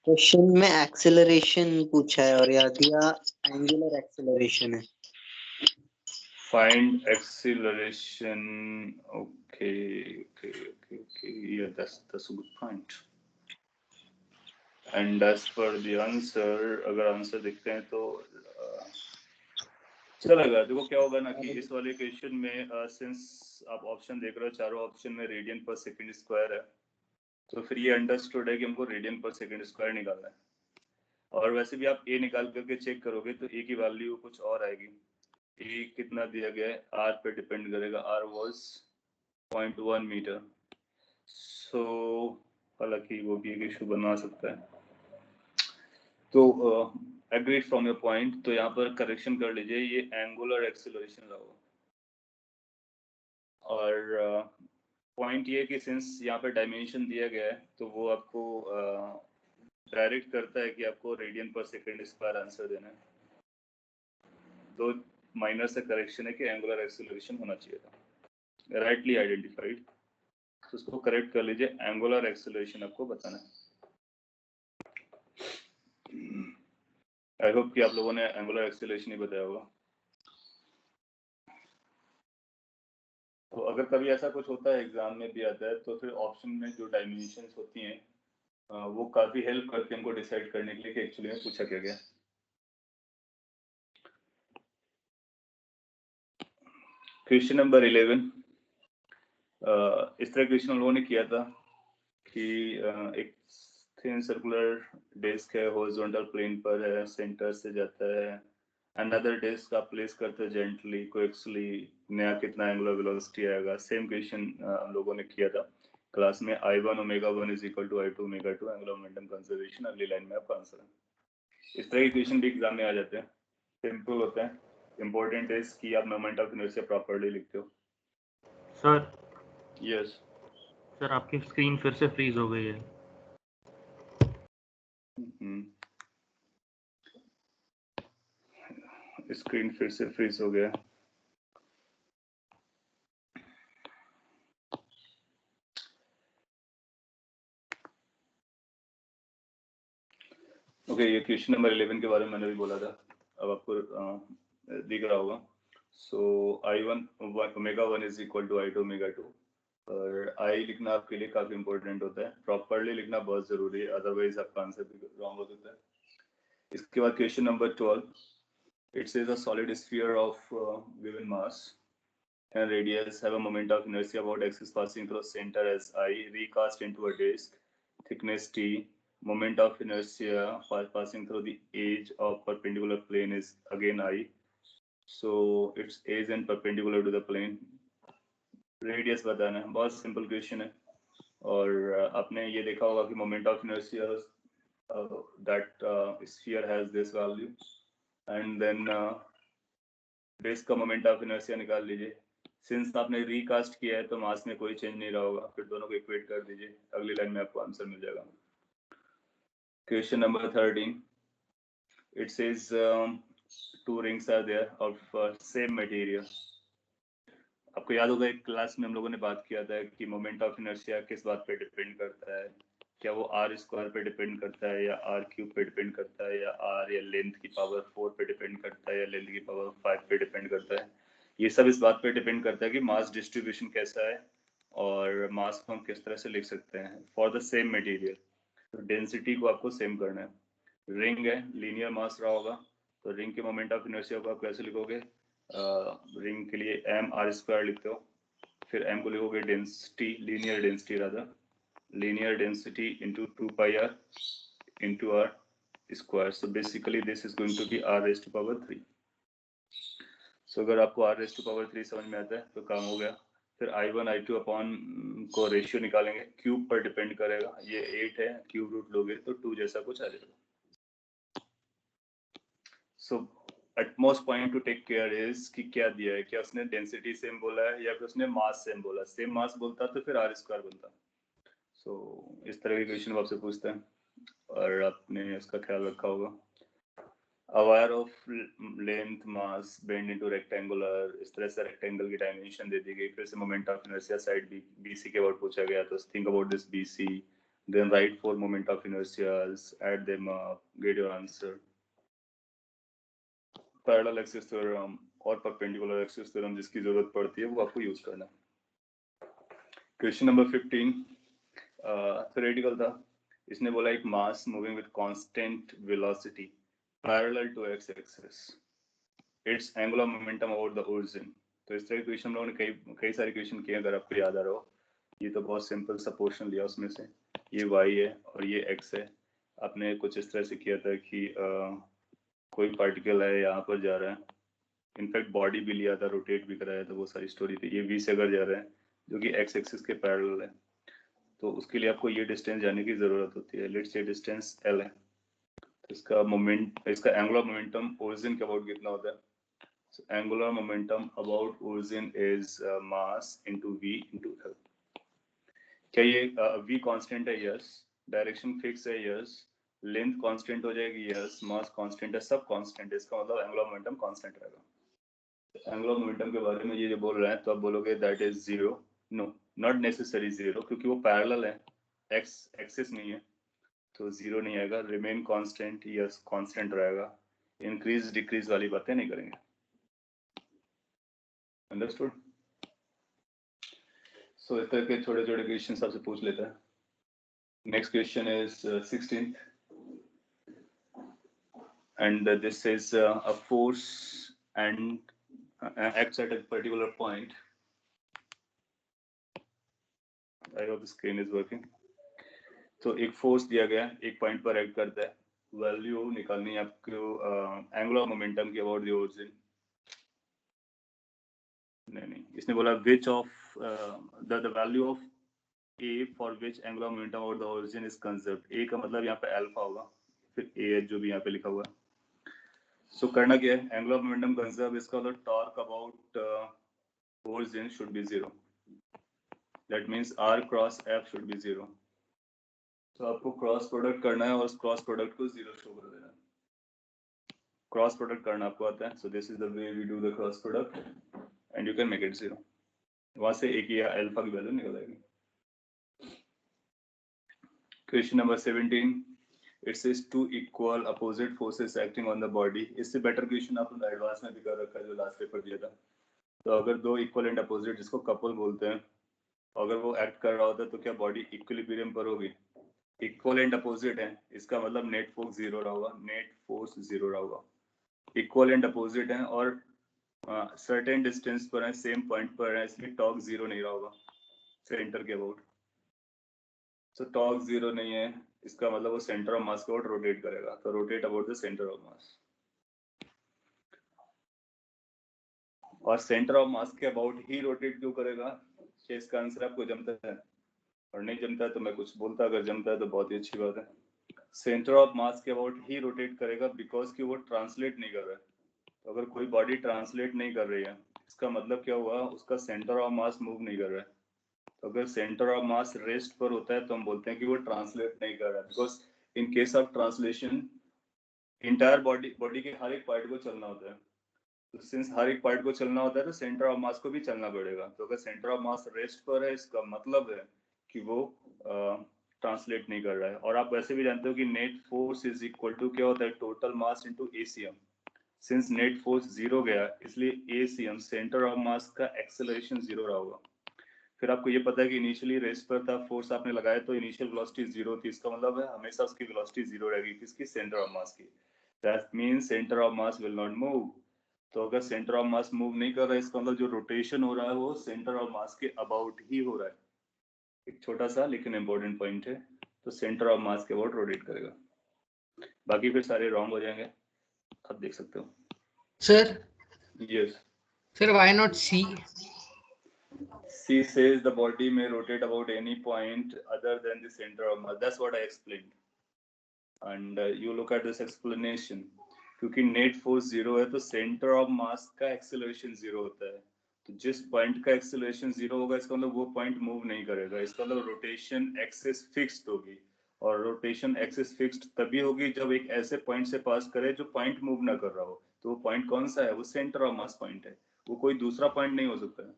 Question में एक्सेलरेशन पूछा है और यहाँ दिया एंगुलर एक्सेलरेशन है. Find acceleration. Okay. Yeah, that's a good point. And as per the answer, अगर आंसर देखते हैं तो चलेगा. देखो क्या होगा ना कि इस वाले क्वेश्चन में सिंस आप ऑप्शन देख रहे हो, चारों ऑप्शन में रेडियन पर सेकंड स्क्वायर है, तो फिर ये अंडरस्टूड है कि हमको रेडियन पर सेकंड स्क्वायर निकालना है. और वैसे भी आप ए निकाल करके चेक करोगे तो ए की वैल्यू कुछ और आएगी. ए कितना दिया गया है, आर पे डिपेंड करेगा. Are was 0.1 metre. सो हालांकि वो भी एक इशू बना सकता है. तो एग्रीड फ्रॉम योर पॉइंट. तो यहाँ पर करेक्शन कर लीजिए, ये एंगुलर एक्सेलरेशन रहा. और पॉइंट ये कि सिंस यहाँ पर डायमेंशन दिया गया है तो वो आपको डायरेक्ट करता है कि आपको रेडियन पर सेकंड स्क्वायर आंसर देना है. तो माइनर से करेक्शन है कि एंगुलर एक्सेलरेशन होना चाहिए था. Rightly identified. तो उसको करेक्ट कर लीजिए. एंगुलर एक्सेलरेशन आपको बताना है. आई होप कि आप लोगों ने एंगुलर एक्सेलरेशन ही बताया होगा. तो अगर कभी ऐसा कुछ होता है, एग्जाम में भी आता है, तो फिर ऑप्शन में जो डायमेंशंस होती हैं वो काफी हेल्प करती है हमको डिसाइड करने के लिए कि एक्चुअली में पूछा क्या गया. Question number 11. इस तरह क्वेश्चन हम लोगों ने किया था कि एक थिन सर्कुलर डिस्क है, हॉरिजॉन्टल प्लेन पर है, सेंटर से जाता है. अनदर डिस्क आप प्लेस करते हैं जेंटली कोएक्सियली, नया कितना एंगुलर वेलोसिटी आएगा. सेम क्वेश्चन हम लोगों ने किया था क्लास में. I1 omega 1 is equal to I2 omega 2, angular momentum conservation. अगली लाइन में आपका आंसर है. इस तरह के क्वेश्चन भी एग्जाम में आ जाते हैं. सिंपल होता है. इंपॉर्टेंट है कि आप मोमेंट ऑफ इनर्शिया प्रॉपर्ली लिखते हो. सर. यस सर आपकी स्क्रीन फिर से फ्रीज हो गई है. स्क्रीन फिर से फ्रीज हो गया. ओके, ये क्वेश्चन नंबर 11 के बारे में मैंने भी बोला था, अब आपको दिख रहा होगा. So I1 omega 1 is equal to I2 omega 2. और I लिखना आपके लिए काफी इंपॉर्टेंट होता है. प्रॉपर्ली लिखना बहुत जरूरी है, अदरवाइज आपका आंसर भी रॉन्ग हो सकता है. इसके बाद question number 12. It says a solid sphere of given mass and radius have a moment of inertia about axis passing through center as I, recast into a disk, thickness T, moment of inertia passing through the edge of perpendicular plane is again I. So its edge and perpendicular to the plane. Radius बताना है. बहुत simple question है. और आपने ये देखा होगा कि moment of inertia that sphere has this value, and then disk का moment of inertia निकाल लीजिए. सिंस आपने रिकास्ट किया है तो मास में कोई चेंज नहीं रहा होगा, फिर दोनों को इक्वेट कर दीजिए. अगली लाइन में आपको आंसर मिल जाएगा. Question number 13. It says two rings are there of same material. आपको याद होगा एक क्लास में हम लोगों ने बात किया था कि मोमेंट ऑफ इनर्शिया किस बात पे डिपेंड करता है. क्या वो आर स्क्वायर पे डिपेंड करता है, या आर क्यूब पे डिपेंड करता है, या आर या लेंथ की पावर 4 पे डिपेंड करता है, या लेंथ की पावर 5 पे डिपेंड करता है. ये सब इस बात पे डिपेंड करता है कि मास डिस्ट्रीब्यूशन कैसा है और मास को हम किस तरह से लिख सकते हैं फॉर द सेम मटेरियल. तो डेंसिटी को आपको सेम करना है. रिंग है, लीनियर मास रहा होगा, तो रिंग के मोमेंट ऑफ इनर्शिया को आप कैसे लिखोगे? रिंग के लिए एम आर स्क्वायर लिखते हो, फिर एम को लिखोगे density, linear density rather, linear density into 2 pi r into r square. So basically this is going to be r raised to power 3. So अगर आपको r raised to power 3 समझ में आता है तो काम हो गया. फिर I1 I2 अपॉन को रेशियो निकालेंगे, क्यूब पर डिपेंड करेगा. ये 8 है, क्यूब रूट लोगे तो 2 जैसा कुछ आ जाएगा. सो utmost point to take care is कि क्या दिया है, क्या उसने डेंसिटी सेम बोला है या फिर उसने मास सेम बोला. सेम मास बोलता तो फिर r स्क्वायर बनता. सो इस तरह के क्वेश्चन आपसे पूछते हैं और आपने इसका ख्याल रखा होगा. A wire of length mass bend into rectangular, इस तरह से rectangle की dimension दे दी गई. फिर से moment of inertia side BC के about पूछा गया. तो think about this BC, then write 4 moment of inertias, add them up, get your answer. Parallel axis theorem और perpendicular axis theorem जिसकी जरूरत पड़ती है वो आपको यूज करना. Question number 15 theoretical था. इसने बोला एक mass moving with constant velocity parallel to x-axis, its angular momentum about the origin. तो इस तरह के क्वेश्चन हम लोगों ने कई सारे क्वेश्चन किए. अगर आपको याद आ रहा हो, ये तो बहुत सिंपल सा पोर्शन लिया, उसमें से ये y है और ये x है. आपने कुछ इस तरह से किया था कि कोई पार्टिकल है यहाँ पर जा रहा है, इनफैक्ट बॉडी भी लिया था, रोटेट भी कराया था, वो सारी स्टोरी थी. ये v से अगर जा रहा है जो कि x एक्सिस के पैरेलल है, तो उसके लिए आपको ये डिस्टेंस जाने की जरूरत होती है. लेट्स से डिस्टेंस l है. इसका मोमेंट, इसका एंगुलर मोमेंटम ओरिजिन के अबाउट कितना होता है? So angular momentum about origin is mass into v into l. क्या ये v कांस्टेंट है? यस. डायरेक्शन फिक्स है? यस. लेंथ कांस्टेंट हो जाएगी? यस. मास कांस्टेंट है, सब कांस्टेंट है. इसका मतलब एंगुलर मोमेंटम कांस्टेंट रहेगा. एंगुलर मोमेंटम के बारे में ये जो बोल रहे हैं तो आप बोलोगे that is zero. No, not necessary zero, क्योंकि वो पैरेलल है, एक्स एक्सिस नहीं है, तो जीरो नहीं आएगा. रिमेन कांस्टेंट, यस कांस्टेंट रहेगा. इंक्रीज डिक्रीज वाली बातें नहीं करेंगे. अंडरस्टूड? सो इस तरह के छोटे छोटे क्वेश्चन आपसे पूछ लेता है. Next question is 16th and this is a force and acts at a particular point. I hope the screen is working. तो एक फोर्स दिया गया, एक पॉइंट पर एक्ट करता है. वैल्यू निकालनी है आपको एंगुलर मोमेंटम की अबाउट द ओरिजिन. नहीं, इसने बोला which of the value of a for which angular momentum about the origin is conserved. a का मतलब यहाँ पे अल्फा होगा, फिर a है जो भी यहाँ पे लिखा हुआ है. सो करना क्या है? एंगुलर मोमेंटम कंजर्व, इसका मतलब torque about origin should be 0. That means r cross f should be 0. तो आपको क्रॉस प्रोडक्ट करना है और उस क्रॉस प्रोडक्ट को 0 शो कर देना है. क्रॉस प्रोडक्ट करना आपको आता है. So this is the way we do the cross product and you can make it 0. वहां से एक या अल्फा की वैल्यू निकल आएगी. Question number 17. It says two equal opposite forces acting on the body. इससे बेटर क्वेश्चन आपने advance में भी कर रखा है जो लास्ट पेपर दिया था. तो अगर दो इक्वल एंड अपोजिट, जिसको कपल बोलते हैं, अगर वो एक्ट कर रहा होता है तो क्या बॉडी इक्विलिब्रियम पर होगी? इक्वल एंड अपोजिट है, इसका मतलब नेट फोर्स 0 रहा होगा. नेट फोर्स 0 रहा होगा. इक्वल एंड अपोजिट है और सर्टेन डिस्टेंस पर है, सेम पॉइंट पर है, इसलिए टॉर्क 0 नहीं रहा होगा सेंटर के अबाउट. सो टॉर्क 0 नहीं है, इसका मतलब वो सेंटर ऑफ मास के अबाउट रोटेट करेगा. तो rotate about the centre of मास. और सेंटर ऑफ मास के अबाउट ही रोटेट क्यों करेगा? इसका आंसर आपको जमता है और नहीं जमता है तो मैं कुछ बोलता. अगर जमता है तो बहुत ही अच्छी बात है. सेंटर ऑफ मास के अबाउट ही रोटेट करेगा बिकॉज कि वो ट्रांसलेट नहीं कर रहा है. तो अगर कोई बॉडी ट्रांसलेट नहीं कर रही है, इसका मतलब क्या हुआ? उसका सेंटर ऑफ मास मूव नहीं कर रहा है. तो अगर सेंटर ऑफ मास रेस्ट पर होता है तो हम बोलते हैं कि वो ट्रांसलेट नहीं कर रहा है. Because in case of translation entire body के हर एक पार्ट को चलना होता है. तो सिंस हर एक पार्ट को चलना होता है तो सेंटर ऑफ मास को भी चलना पड़ेगा. तो अगर सेंटर ऑफ मास रेस्ट पर है, इसका मतलब है कि वो ट्रांसलेट नहीं कर रहा है. और आप वैसे भी जानते हो कि net force is equal to क्या होता है? Total mass into ACM. Since net force 0 गया, इसलिए एसीएम सेंटर ऑफ मास का एक्सेलरेशन 0 रहा होगा. फिर आपको ये पता है कि इनिशियली रेस्ट पर था, फोर्स आपने लगाया तो इनिशियल वेलोसिटी 0 थी. इसका मतलब है हमेशा उसकी वेलोसिटी 0 रहेगी. किसकी? सेंटर ऑफ मास की. That means centre of mass will not move. तो अगर सेंटर ऑफ मास मूव नहीं कर रहा है, इसका मतलब जो रोटेशन हो रहा है वो सेंटर ऑफ मास के अबाउट ही हो रहा है. एक छोटा सा लेकिन इंपॉर्टेंट पॉइंट है. तो सेंटर ऑफ मास के अबाउट रोटेट करेगा. बाकी फिर सारे रॉन्ग हो जाएंगे, आप देख सकते हो. Sir yes. फिर why not C? C says the body may rotate about any point other than the center of mass. That's what I explained. And you look at this explanation. क्योंकि net force zero है तो centre of मास का acceleration zero होता है। तो जिस point का acceleration zero होगा इसका मतलब वो पॉइंट मूव नहीं करेगा, इसका मतलब रोटेशन एक्सिस फिक्स्ड होगी। और रोटेशन एक्सिस फिक्स्ड तभी होगी जब एक ऐसे पॉइंट से पास करे जो पॉइंट मूव ना कर रहा हो। तो वो पॉइंट कौन सा है? वो सेंटर ऑफ मास पॉइंट है, वो कोई दूसरा पॉइंट नहीं हो सकता है।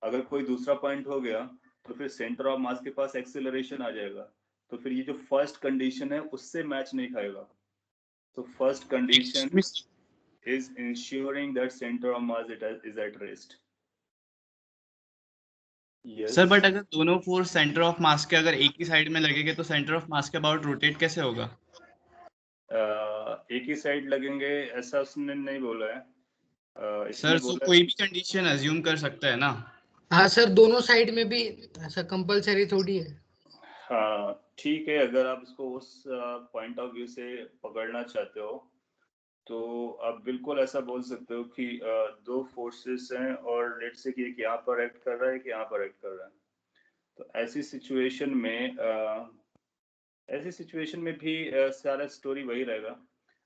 अगर कोई दूसरा पॉइंट हो गया तो फिर सेंटर ऑफ मास के पास एक्सेलरेशन आ जाएगा, तो फिर ये जो फर्स्ट कंडीशन है उससे मैच नहीं खाएगा। तो first condition is ensuring that center of mass is at rest. Yes. Sir but अगर दोनों फोर्स सेंटर ऑफ मास के अगर एक ही साइड में लगेंगे तो सेंटर ऑफ मास के अबाउट रोटेट कैसे होगा? एक ही साइड लगेंगे ऐसा उसने नहीं बोला है। इसने सर तो बोला कोई भी कंडीशन अज्यूम कर सकता है ना? हाँ सर, दोनों साइड में भी ऐसा कंपलसरी थोड़ी है। हाँ ठीक है, अगर आप इसको उस पॉइंट ऑफ व्यू से पकड़ना चाहते हो तो आप बिल्कुल ऐसा बोल सकते हो कि दो फोर्सेस हैं और लेट्स से कि एक यहाँ पर एक्ट कर रहा है, एक यहाँ पर एक्ट कर रहा है। तो ऐसी सिचुएशन में भी सारा स्टोरी वही रहेगा।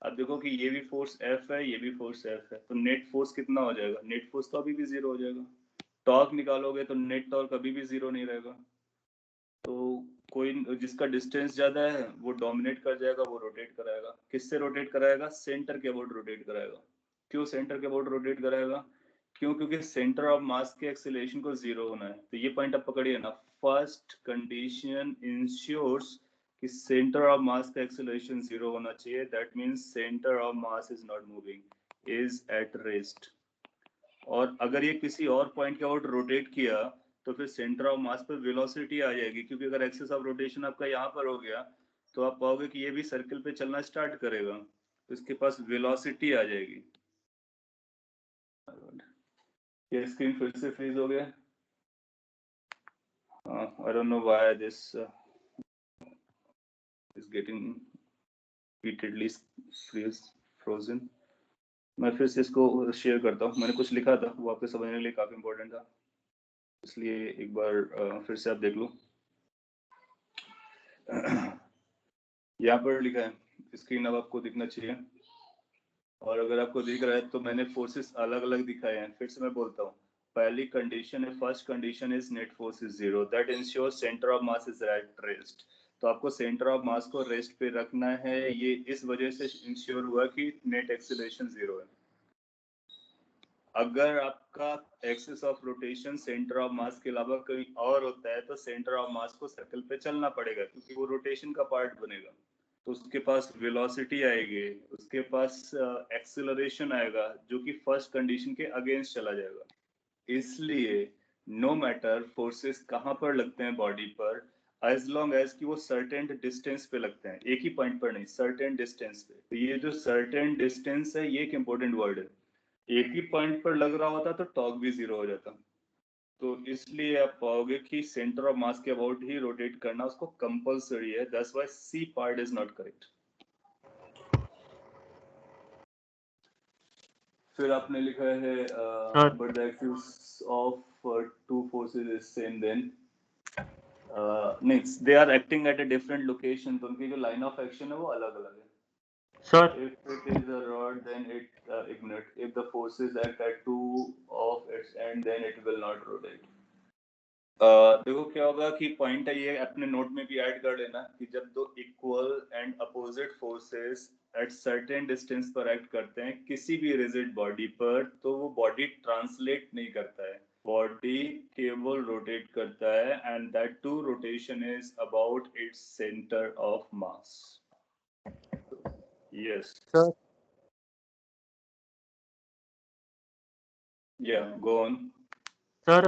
अब देखो कि ये भी फोर्स F है, ये भी फोर्स F है, तो नेट फोर्स कितना हो जाएगा? नेट फोर्स तो अभी भी जीरो हो जाएगा। टॉर्क निकालोगे तो नेट टॉर्क कभी भी जीरो नहीं रहेगा। तो कोई जिसका डिस्टेंस ज्यादा है वो डोमिनेट कर जाएगा, वो रोटेट कराएगा। किससे रोटेट कराएगा? सेंटर के अबाउट रोटेट कराएगा। क्यों सेंटर के अबाउट रोटेट कराएगा? क्यों? क्योंकि सेंटर ऑफ मास के एक्सेलरेशन को जीरो होना है। तो ये पॉइंट आप पकड़िए ना, फर्स्ट कंडीशन इंश्योर्स कि सेंटर ऑफ मास का एक्सेलरेशन जीरो होना चाहिए। That means centre of mass is not moving, is at rest. और अगर ये किसी और पॉइंट के अबाउट रोटेट किया तो फिर सेंटर ऑफ मास पर वेलोसिटी आ जाएगी, क्योंकि अगर एक्सिस ऑफ रोटेशन आपका यहाँ पर हो गया तो आप पाओगे कि ये भी सर्कल पे चलना स्टार्ट करेगा, तो इसके पास वेलोसिटी आ जाएगी। ये स्क्रीन फिर से फ्रीज हो गया। I don't know why this is getting repeatedly frozen. मैं फिर से इसको शेयर करता हूँ। मैंने कुछ लिखा था वो आपके समझने के लिए काफी इंपॉर्टेंट था, इसलिए एक बार फिर से आप देख लो। यहाँ पर लिखा है, स्क्रीन अब आपको दिखना चाहिए। और अगर आपको दिख रहा है तो मैंने फोर्सेस अलग अलग दिखाए हैं। फिर से मैं बोलता हूँ, पहली कंडीशन है, first condition is net force is zero, that ensures centre of mass is at rest. तो आपको सेंटर ऑफ मास को रेस्ट पे रखना है, ये इस वजह से इंश्योर हुआ कि नेट एक्सेलरेशन जीरो है। अगर आपका axis of rotation centre of मास के अलावा कहीं और होता है तो सेंटर ऑफ मास को सर्कल पे चलना पड़ेगा, क्योंकि वो रोटेशन का पार्ट बनेगा। तो उसके पास वेलोसिटी आएगी, उसके पास एक्सेलरेशन आएगा, जो कि फर्स्ट कंडीशन के अगेंस्ट चला जाएगा। इसलिए नो मैटर फोर्सेस कहाँ पर लगते हैं बॉडी पर, एज लॉन्ग एज कि वो सर्टेन डिस्टेंस पे लगते हैं, एक ही पॉइंट पर नहीं, सर्टेन डिस्टेंस पे। तो ये जो सर्टेन डिस्टेंस है ये एक इंपॉर्टेंट वर्ड है। एक ही पॉइंट पर लग रहा होता तो टॉर्क भी जीरो हो जाता। तो इसलिए आप पाओगे कि सेंटर ऑफ मास के अबाउट ही रोटेट करना उसको कंपलसरी है। That's why C part is not correct. फिर आपने लिखा है but the axis of two forces is same then नहीं, they are acting at a different location, तो उनकी जो लाइन ऑफ एक्शन है वो अलग अलग है। Sir, If it is a rod, then it ignite. If the forces act at two of its end, then it will not rotate. देखो क्या होगा कि पॉइंट है ये, अपने नोट में भी ऐड कर लेना कि जब दो equal and opposite forces at certain distance पर एक्ट करते हैं किसी भी रिजिड बॉडी पर, तो वो बॉडी ट्रांसलेट नहीं करता है, बॉडी केवल रोटेट करता है, and that too rotation is about its centre of mass. Yes. Sir. Yeah, go on. Sir,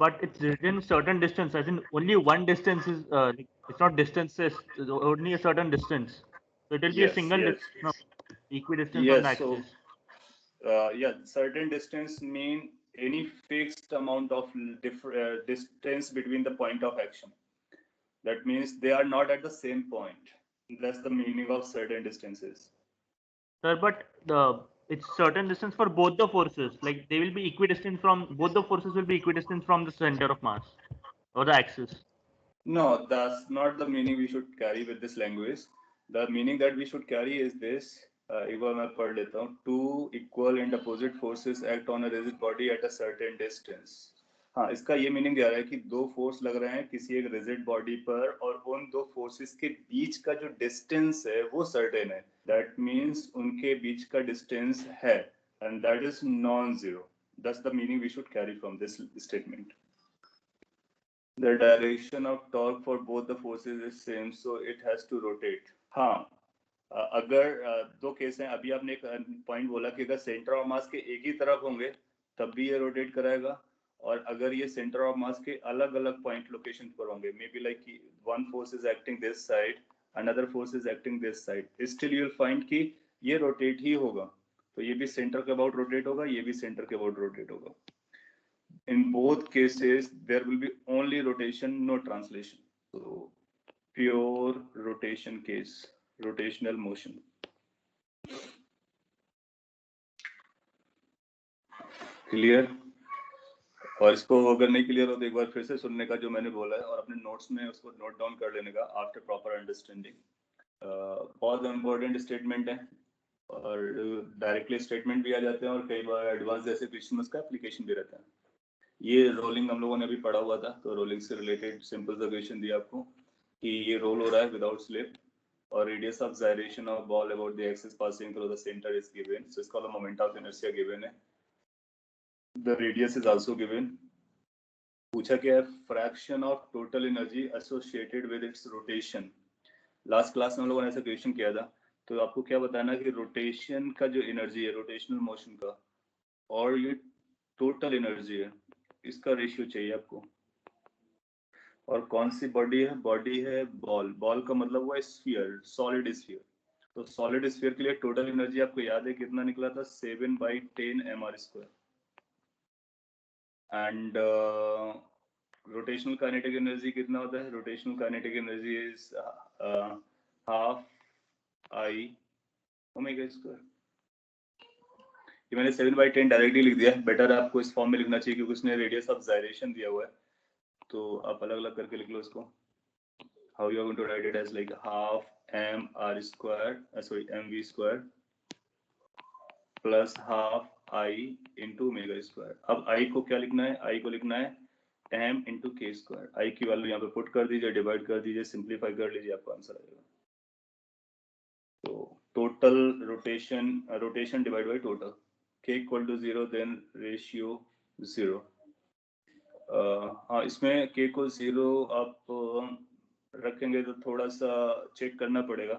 but it's within certain distance, as in only one distance is, it's not distances, it's only a certain distance. So it will be a Yes, single yes. distance, no, equidistant on the Yes, so axis. yeah, certain distance mean any fixed amount of distance between the point of action. That means they are not at the same point. That's the meaning of certain distances. Sir, but it's certain distance for both the forces. Like they will be equidistant from, both the forces will be equidistant from the center of mass or the axis. No, that's not the meaning we should carry with this language. The meaning that we should carry is this: एक बार मैं पढ़ लेता हूँ. Two equal and opposite forces act on a rigid body at a certain distance. हाँ, इसका ये meaning दे रहा है कि दो फोर्स लग रहे हैं किसी एक रिजिड बॉडी पर और उन दो फोर्सेस के बीच का जो डिस्टेंस है वो सर्टेन है. दैट मींस उनके बीच का डिस्टेंस है and that is non zero. That's the meaning we should carry from this statement. The direction of torque for both the forces is same, so it has to rotate. हाँ, अगर दो case हैं, अभी आपने एक point बोला कि अगर सेंटर ऑफ मास के एक ही तरफ होंगे तब भी ये रोटेट कराएगा, और अगर ये सेंटर ऑफ मास के अलग अलग पॉइंट लोकेशन पर होंगे, may be like one force is acting this side, another force is acting this side, still you will find कि ये रोटेट ही होगा. तो ये भी सेंटर के अबाउट रोटेट होगा, ये भी सेंटर के अबाउट रोटेट होगा. In both cases, there will be only rotation, no translation. So, pure rotation case, rotational motion. Clear? और इसको अगर नहीं क्लियर हो तो एक बार फिर से सुनने का जो मैंने बोला है और अपने नोट्स में उसको नोट डाउन कर लेने का आफ्टर प्रॉपर अंडरस्टैंडिंग. बहुत इंपॉर्टेंट स्टेटमेंट है और डायरेक्टली स्टेटमेंट भी आ जाते हैं और कई बार एडवांस जैसे क्वेश्चन में उसका एप्लीकेशन भी रहता है. ये रोलिंग हम लोगों ने अभी पढ़ा हुआ था, तो रोलिंग से रिलेटेड सिंपल सा क्वेश्चन दिया आपको कि ये रोल हो रहा है विदाउट स्लिप और radius of gyration of ball about the axis passing through the centre is given. So इसका मोमेंट ऑफ इनर्शिया गिवन है, the radius is also given. पूछा क्या है, fraction of total energy associated with its rotation. Last class में हम लोगों ने ऐसा क्वेश्चन किया था, तो आपको क्या बताना कि रोटेशन का जो एनर्जी है रोटेशनल मोशन का और ये टोटल एनर्जी है, इसका रेशियो चाहिए आपको. और कौन सी बॉडी है? बॉडी है बॉल. बॉल का मतलब हुआ स्फीयर, सॉलिड स्फीयर. तो सॉलिड स्फीयर के लिए टोटल एनर्जी आपको याद है कितना निकला था? 7/10 mr². And rotational kinetic energy कितना होता है? Rotational kinetic energy is half I omega square. ये मैंने 7/10 डायरेक्टली लिख दिया. बेटर आपको इस फॉर्म में लिखना चाहिए क्योंकि उसने रेडियस ऑफ जायरेशन दिया हुआ है, तो आप अलग अलग करके लिख लो इसको. How you are going to write it as like half mv² plus half I into omega square. अब आई को क्या लिखना है? आई को लिखना है m इंटू के स्क्वायर. आई की वैल्यू यहाँ पे पुट कर दीजिए, डिवाइड कर दीजिए, सिंप्लीफाई कर लीजिए, आपको आंसर आएगा. तो total rotation divide by total, k equal to 0 then ratio 0. हाँ, इसमें k को 0 आप रखेंगे तो थोड़ा सा चेक करना पड़ेगा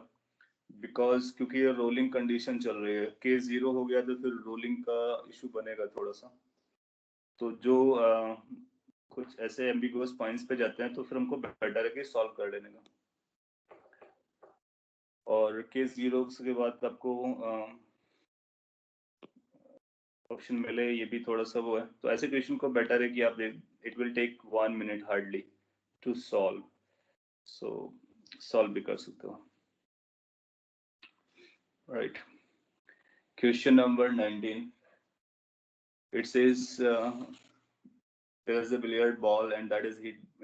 बिकॉज क्योंकि ये रोलिंग कंडीशन चल रही है. k 0 हो गया तो फिर रोलिंग का इशू बनेगा थोड़ा सा. तो जो कुछ ऐसे एम्बिगुअस पॉइंट्स पे जाते हैं तो फिर हमको बेटर है कि सॉल्व कर लेने का. और k 0 के बाद आपको ऑप्शन मिले, ये भी थोड़ा सा वो है. तो ऐसे क्वेश्चन को बेटर है कि आप it will take 1 minute hardly to solve. So solve भी कर सकते हो. Right, question number 19. It says there is a billiard ball and that is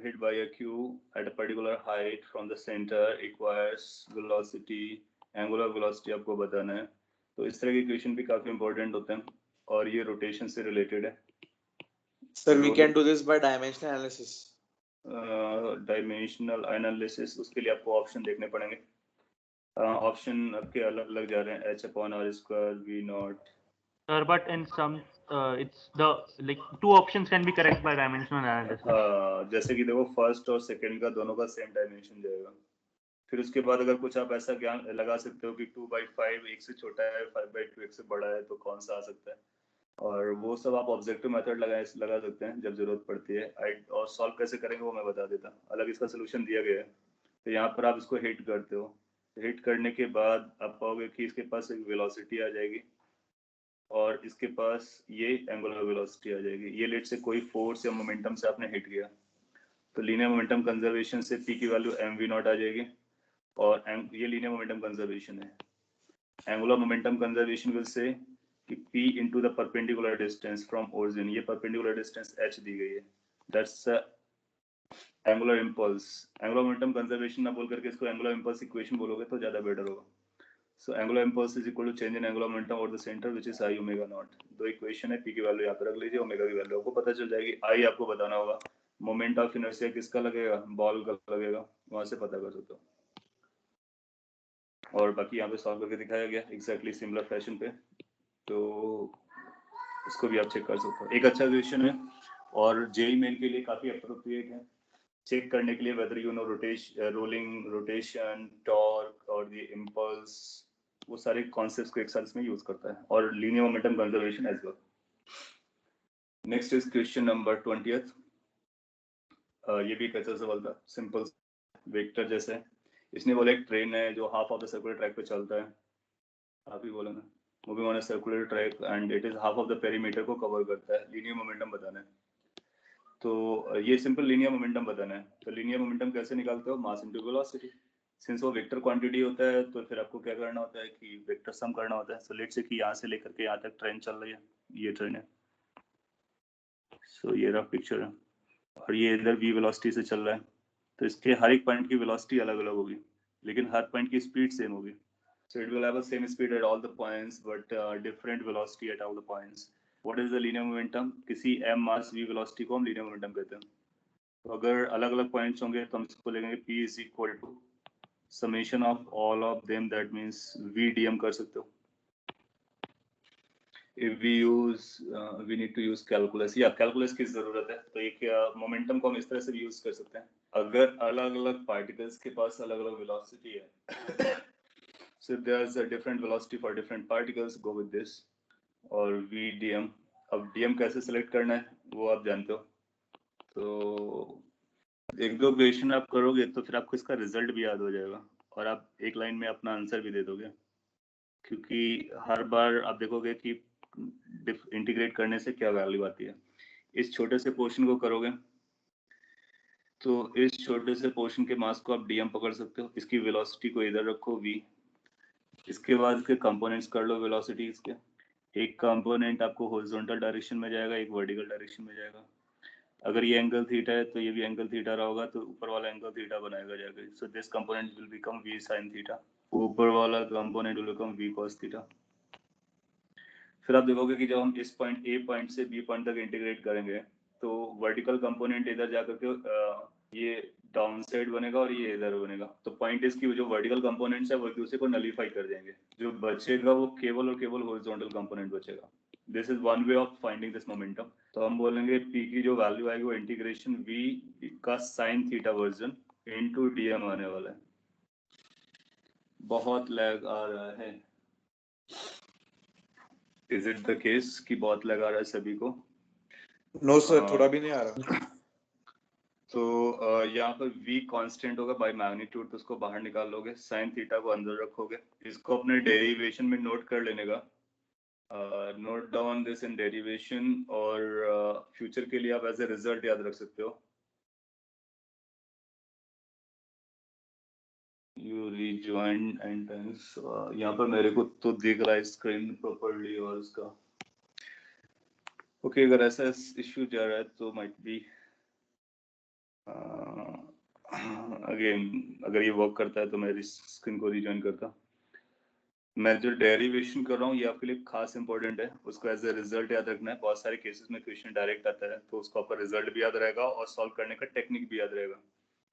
hit by a cue at a particular height from the center, requires velocity, angular velocity आपको बताना है. तो इस तरह के क्वेश्चन भी काफी इंपॉर्टेंट होते हैं और ये रोटेशन से रिलेटेड है. Sir, we can do this by dimensional analysis. Dimensional analysis, उसके लिए आपको ऑप्शन देखने पड़ेंगे. ऑप्शन आपके अलग अलग जा रहे हैं, h/r², v0. Sir, but in some, it's the like two options can be correct by dimensional analysis. जैसे कि देखो फर्स्ट और सेकंड का दोनों का सेम डायमेंशन जाएगा. फिर उसके बाद अगर कुछ आप ऐसा ज्ञान लगा सकते हो कि 2/5 एक से छोटा है, 5/2 एक से बड़ा है, तो कौन सा आ सकता है, और वो सब आप ऑब्जेक्टिव मेथड लगा सकते हैं जब जरूरत पड़ती है. और सॉल्व कैसे करेंगे वो मैं बता देता. अलग इसका सोल्यूशन दिया गया है, तो यहाँ पर आप इसको हिट करते हो. हिट करने के बाद आप पाओगे कि इसके पास एक वेलोसिटी आ जाएगी और इसके पास ये एंगुलर वेलोसिटी आ जाएगी. ये लेट से कोई फोर्स या मोमेंटम से आपने हिट किया, तो लीनियर मोमेंटम कंजर्वेशन से p की वैल्यू mv0 आ जाएगी और ये लीनियर मोमेंटम कंजर्वेशन है. Angular momentum conservation will say कि p into the perpendicular distance from origin, ये perpendicular distance h दी गई है, that's angular impulse. Angular momentum conservation ना बोल करके इसको एंगुलर इम्पल्स इक्वेशन बोलोगे तो ज्यादा बेटर होगा. So angular impulse is equal to change in angular momentum over the center which is I omega naught. दो इक्वेशन है, p की वैल्यू यहाँ पे रख लीजिए, ओमेगा की वैल्यू आपको पता चल जाएगी। I आपको बताना होगा, मोमेंट ऑफ इनर्शिया किसका लगेगा, बॉल का लगेगा, वहां से पता कर सकते हो। और बाकी यहाँ पे सॉल्व करके दिखाया गया एग्जैक्टली सिमिलर फैशन पे, तो इसको भी आप चेक कर सकते हो। एक अच्छा क्वेश्चन है और जेई मेन के लिए काफी अप्रोप्रिएट है चेक करने के लिए whether you know rolling, rotation, torque और द इम्पल्स, वो सारे कॉन्सेप्ट्स को एक साथ इसमें यूज करता है, और linear momentum conservation as well. Next is question number 20th। ये भी एक अच्छा सवाल था, सिंपल वेक्टर जैसे है। इसने बोला एक ट्रेन है जो half of the circular track पे चलता है, आप ही बोला ना, moving on a circular track and it is half of the perimeter को कवर करता है, लीनियर मोमेंटम बताना है। तो ये सिंपल लीनियर मोमेंटम बताना है। तो लीनियर मोमेंटम कैसे निकालते हो, मास इनटू वेलोसिटी। सिंस वो वेक्टर क्वांटिटी होता है तो फिर आपको क्या करना होता है कि वेक्टर सम करना होता है। सो लेट्स से कि यहाँ से लेकर के यहाँ तक ट्रेन चल रही है, ये ट्रेन है, सो ये रफ पिक्चर है, और ये इधर v वेलोसिटी से चल रहा है, तो इसके हर एक पॉइंट की वेलोसिटी अलग अलग होगी, लेकिन हर पॉइंट की स्पीड सेम होगी। So it will have the same speed at all the points, but different velocity at all the points. What is the linear momentum? किसी m mass v velocity को हम linear momentum कहते हैं। तो अगर अलग अलग पॉइंट्स होंगे तो हम इसको लेंगे p is equal to summation of all of them, that means v dm कर सकते हो। If we use we need to use calculus, या calculus की जरूरत है, तो एक मोमेंटम को हम इस तरह से भी यूज कर सकते हैं। अगर अलग अलग पार्टिकल्स के पास अलग अलग वेलोसिटी है so if there's a different velocity for different particles, go with this, और v dm। अब dm कैसे सेलेक्ट करना है वो आप जानते हो, तो एक दो क्वेश्चन आप करोगे तो फिर आपको इसका रिजल्ट भी याद हो जाएगा, और आप एक लाइन में अपना आंसर भी दे दोगे, क्योंकि हर बार आप देखोगे कि इंटीग्रेट करने से क्या वैल्यू आती है। इस छोटे से पोर्शन को करोगे तो इस छोटे से पोर्शन के मास को आप dm पकड़ सकते हो, इसकी वेलोसिटी को इधर रखो v, इसके बाद इसके कंपोनेंट्स कर लो वेलोसिटीज के। एक कंपोनेंट आपको हॉरिजॉन्टल डायरेक्शन में जाएगा, एक वर्टिकल डायरेक्शन में जाएगा। अगर ये एंगल थीटा है तो ये भी एंगल थीटा रहा होगा, तो ऊपर वाला एंगल थीटा बनाएगा जाकर। So this component will become v sin theta, ऊपर वाला component will become v cos theta. फिर आप देखोगे कि जब हम इस पॉइंट a पॉइंट से b पॉइंट तक इंटीग्रेट करेंगे तो वर्टिकल कंपोनेंट इधर जाकर के ये डाउन साइड बनेगा और ये इधर बनेगा। तो पॉइंट इसकी जो वर्टिकल कंपोनेंट्स है वो एक दूसरे को नलीफाई कर देंगे, जो बचेगा वो केवल और केवल हॉरिजॉन्टल कंपोनेंट बचेगा। This is one way of finding this momentum. तो हम बोलेंगे p की जो वैल्यू आएगी वो इंटीग्रेशन v का sin theta version into dm आने वाला है। बहुत लैग आ रहा है, इज इट द केस कि बहुत लैग आ रहा है सभी को? नो सर, थोड़ा भी नहीं आ रहा। तो यहाँ पर v कांस्टेंट होगा बाय मैग्नीट्यूड, तो उसको बाहर निकाल लोगे, sin थीटा को अंदर रखोगे। इसको अपने डेरिवेशन में नोट कर लेने का, note down this in derivation, और फ्यूचर के लिए आप एज ए रिजल्ट याद रख सकते हो। यू रीजॉइन एंट्रेंस, यहाँ पर मेरे को तो दिख रहा है स्क्रीन प्रॉपर्ली, और उसका ओके अगर ऐसा इश्यू जा रहा है तो माइट बी अगेन अगर ये वर्क करता है तो मैं इस स्क्रीन को रीजॉइन करता। मैं जो डेरिवेशन कर रहा हूँ ये आपके लिए खास इंपॉर्टेंट है, उसको एज ए रिजल्ट याद रखना है। बहुत सारे केसेस में क्वेश्चन डायरेक्ट आता है तो उसको आपका रिजल्ट भी याद रहेगा और सॉल्व करने का टेक्निक भी याद रहेगा।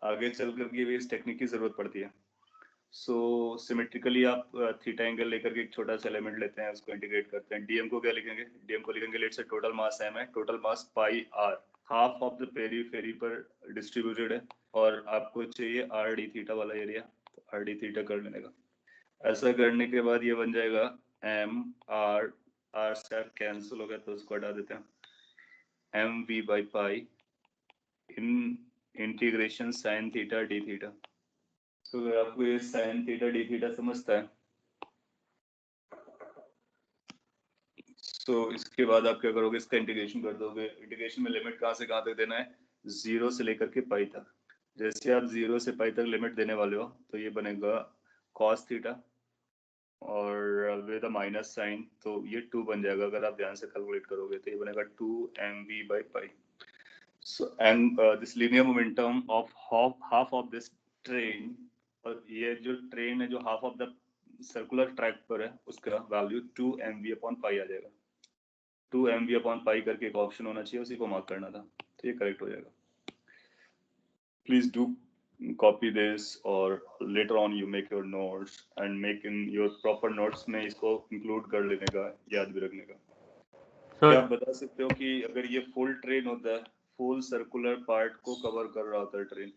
आगे चल करके भी इस टेक्निक की जरूरत पड़ती है। सो सिमेट्रिकली आप थीटा एंगल लेकर के एक छोटा सा एलिमेंट लेते हैं, उसको इंटीग्रेट करते हैं। डीएम को क्या लिखेंगे? डीएम को लिखेंगे let's say total mass m है, total mass pi r, half of the periphery पर डिस्ट्रीब्यूटेड है, और आपको चाहिए आर डी थीटा वाला एरिया, तो आर डी थीटा कर लेने का। ऐसा करने के बाद ये बन जाएगा m r, r star cancel हो गया तो उसको हटा देते हैं, m v by pi in integration sine theta D theta. तो अगर आपको ये साइन थीटा डी थीटा समझता है तो इसके बाद आप क्या करोगे, इसका इंटीग्रेशन कर दोगे। इंटीग्रेशन में लिमिट कहाँ से कहाँ तक देना है? 0 से लेकर के पाई तक। जैसे आप 0 से पाई तक लिमिट देने वाले हो तो ये बनेगा cos थीटा और विद अ माइनस साइन, तो ये 2 बन जाएगा। अगर आप ध्यान से कैलकुलेट करोगे तो ये बनेगा 2 mv by pi। So and this linear momentum of half of this train, और ये जो ट्रेन है जो half of the circular track पर है उसका वैल्यू 2 mv/pi आ जाएगा। 2 mv/pi करके एक ऑप्शन होना चाहिए, उसी को मार्क करना था, तो ये करेक्ट हो जाएगा। Please do copy this or later on you make your notes and make in your proper notes में इसको include कर लेने का, याद भी रखने का। Sir, क्या आप बता सकते हो कि अगर ये फुल ट्रेन होता है, फुल सर्कुलर पार्ट को कवर कर रहा होता है ट्रेन,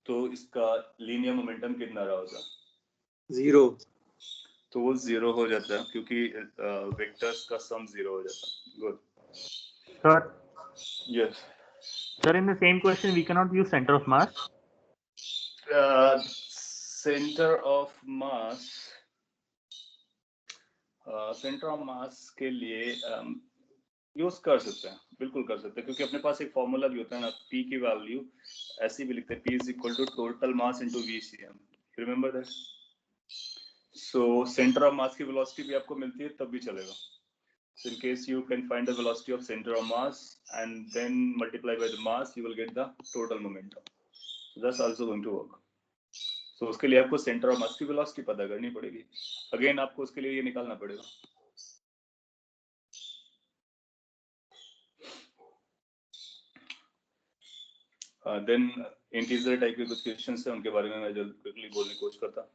तो इसका लीनियर मोमेंटम कितना रहा होता? 0। तो वो 0 हो जाता है क्योंकि वेक्टर्स का सम 0 हो जाता है। Good. sir, yes. sir, in the same question, we cannot use center of mass. Centre of mass, centre of मास के लिए यूज कर सकते हैं, बिल्कुल कर सकते हैं, क्योंकि अपने पास एक फॉर्मूला भी होता है ना, P की वैल्यू ऐसे भी लिखते हैं, P is equal to total mass into VCM। Remember that? So centre of mass की वेलोसिटी भी आपको मिलती है, तब भी चलेगा। So in case you can find the velocity of center of mass and then multiply by the mass, you will get the total momentum. So that's also going to work. So उसके लिए आपको center of mass की velocity पता करनी पड़ेगी। Again आपको उसके लिए ये निकालना पड़ेगा। Then integer type के कुछ questions हैं, उनके बारे में मैं जल्द quickly बोलने की कोशिश करता हूँ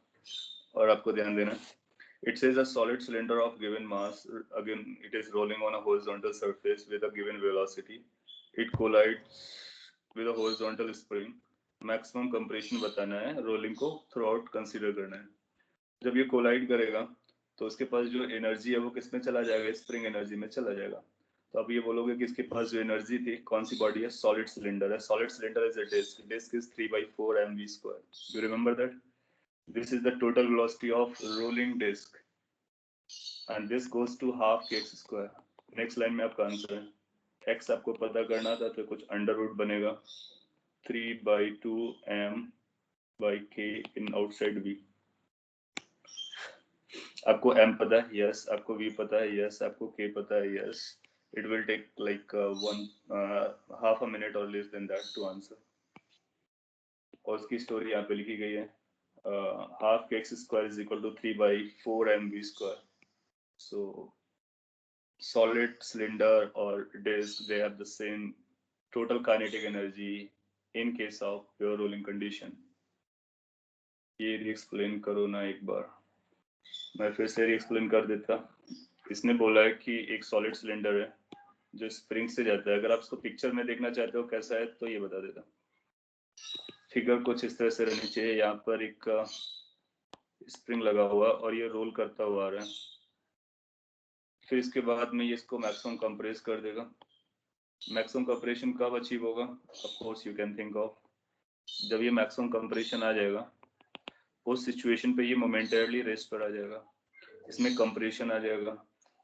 और आपको ध्यान देना है। It says a solid cylinder of given mass, again it is rolling on a horizontal surface with a given velocity. It collides with a horizontal spring. Maximum compression बताना है, rolling को throughout consider करना है। जब ये collide करेगा तो उसके पास जो एनर्जी है वो किसमें चला जाएगा? स्प्रिंग एनर्जी में चला जाएगा। तो अब ये बोलोगे कि इसके पास जो एनर्जी थी, कौन सी बॉडी है? सॉलिड सिलेंडर है। Solid cylinder is a disc, disc is 3/4 mv²। You remember that? This is the total velocity of rolling disk, and this goes to half kx²। Next line में आपका answer है। x आपको पता करना था, तो कुछ अंडर रूट बनेगा 3/2 m/k इन आउटसाइड v। आपको m पता है? यस। आपको v पता है? यस। आपको k पता है? Yes. It will take like half a minute or less than that to answer। और उसकी स्टोरी यहाँ पे लिखी गई है। Half kx² is equal to 3/4 mv²। So solid cylinder or disk, they have the same total kinetic energy in case of pure rolling condition। ये री-एक्सप्लेन करो ना एक बार, मैं फिर से री-एक्सप्लेन कर देता। इसने बोला है कि एक सॉलिड सिलेंडर है जो स्प्रिंग से जाता है। अगर आप इसको पिक्चर में देखना चाहते हो कैसा है, तो ये बता देता। फिगर कुछ इस तरह से रहनी चाहिए। यहाँ पर एक स्प्रिंग लगा हुआ और ये रोल करता हुआ आ रहा है। फिर इसके बाद में ये इसको मैक्सिमम कंप्रेस कर देगा। मैक्सिमम कंप्रेशन कब अचीव होगा? Of course you can think of, जब ये मैक्सिमम कंप्रेशन आ जाएगा, उस सिचुएशन पे ये मोमेंटरली रेस्ट पर आ जाएगा, इसमें कंप्रेशन आ जाएगा।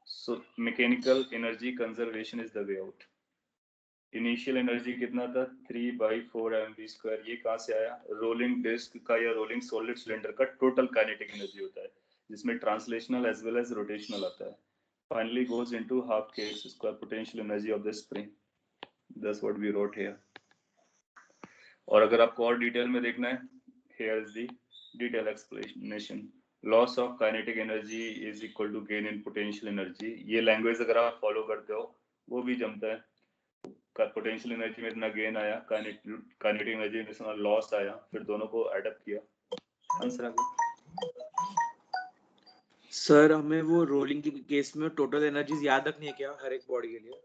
So mechanical energy conservation is the way out. Initial energy कितना था? 3/4 mv²। ये कहाँ से आया? रोलिंग डिस्क का या रोलिंग सॉलिड सिलेंडर का टोटल काइनेटिक एनर्जी होता है, जिसमें translational as well as rotational आता है। Finally goes into half kx² potential energy of the spring. That's what we wrote here. और अगर आपको और डिटेल में देखना है, here is the detail explanation. Loss of kinetic energy is equal to gain in potential energy. ये language अगर आप फॉलो करते हो वो भी जमता है। पोटेंशियल एनर्जी में इतना गेन आया, काइनेटिक एनर्जी में इतना लॉस आया, फिर दोनों को एडअप किया, आंसर आ गया। सर हमें वो रोलिंग के केस में टोटल एनर्जीज याद रखनी है क्या हर एक बॉडी के लिए?